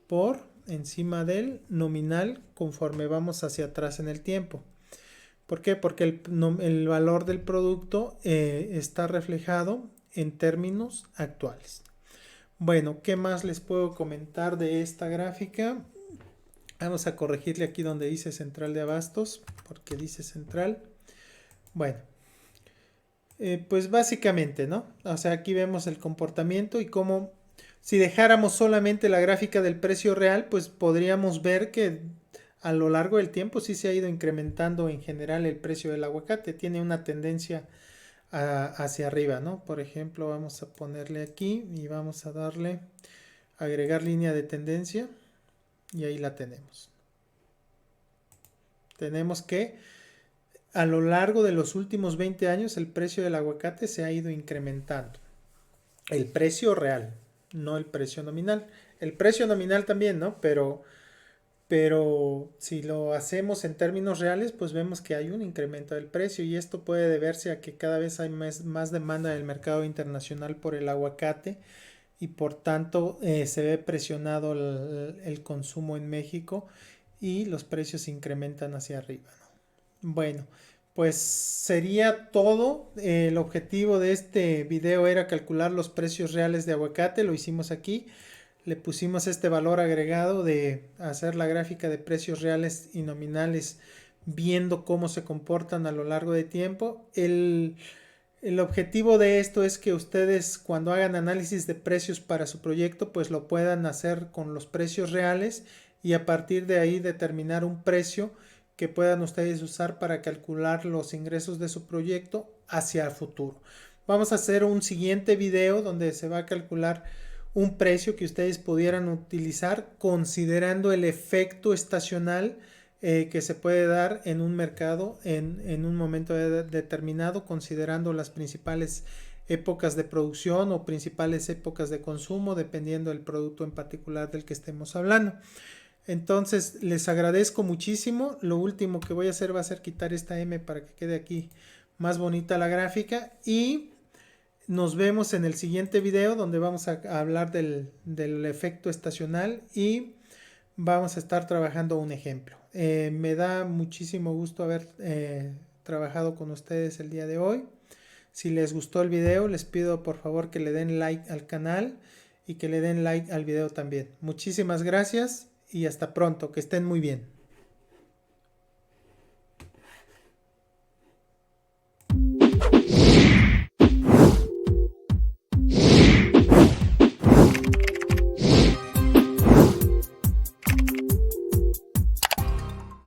por encima del nominal conforme vamos hacia atrás en el tiempo. ¿Por qué? Porque el valor del producto está reflejado en términos actuales. Bueno, ¿qué más les puedo comentar de esta gráfica? Vamos a corregirle aquí donde dice central de abastos, porque dice central. Bueno, pues básicamente, ¿no? O sea, aquí vemos el comportamiento y cómo, si dejáramos solamente la gráfica del precio real, pues podríamos ver que a lo largo del tiempo sí se ha ido incrementando en general el precio del aguacate. Tiene una tendencia hacia arriba, ¿no? Por ejemplo, vamos a ponerle aquí y vamos a darle agregar línea de tendencia. Y ahí la tenemos. Tenemos que a lo largo de los últimos 20 años el precio del aguacate se ha ido incrementando. El precio real, no el precio nominal. El precio nominal también, ¿no? Pero si lo hacemos en términos reales, pues vemos que hay un incremento del precio y esto puede deberse a que cada vez hay más demanda en el mercado internacional por el aguacate y por tanto se ve presionado el consumo en México y los precios se incrementan hacia arriba, ¿no? Bueno, pues sería todo. El objetivo de este video era calcular los precios reales de aguacate. Lo hicimos aquí. Le pusimos este valor agregado de hacer la gráfica de precios reales y nominales viendo cómo se comportan a lo largo de tiempo. El objetivo de esto es que ustedes cuando hagan análisis de precios para su proyecto pues lo puedan hacer con los precios reales y a partir de ahí determinar un precio que puedan ustedes usar para calcular los ingresos de su proyecto hacia el futuro. Vamos a hacer un siguiente video donde se va a calcular un precio que ustedes pudieran utilizar considerando el efecto estacional que se puede dar en un mercado en un momento determinado, considerando las principales épocas de producción o principales épocas de consumo, dependiendo del producto en particular del que estemos hablando. Entonces les agradezco muchísimo. Lo último que voy a hacer va a ser quitar esta M para que quede aquí más bonita la gráfica y nos vemos en el siguiente video donde vamos a hablar del efecto estacional y vamos a estar trabajando un ejemplo. Me da muchísimo gusto haber trabajado con ustedes el día de hoy. Si les gustó el video, les pido por favor que le den like al canal y que le den like al video también. Muchísimas gracias y hasta pronto. Que estén muy bien.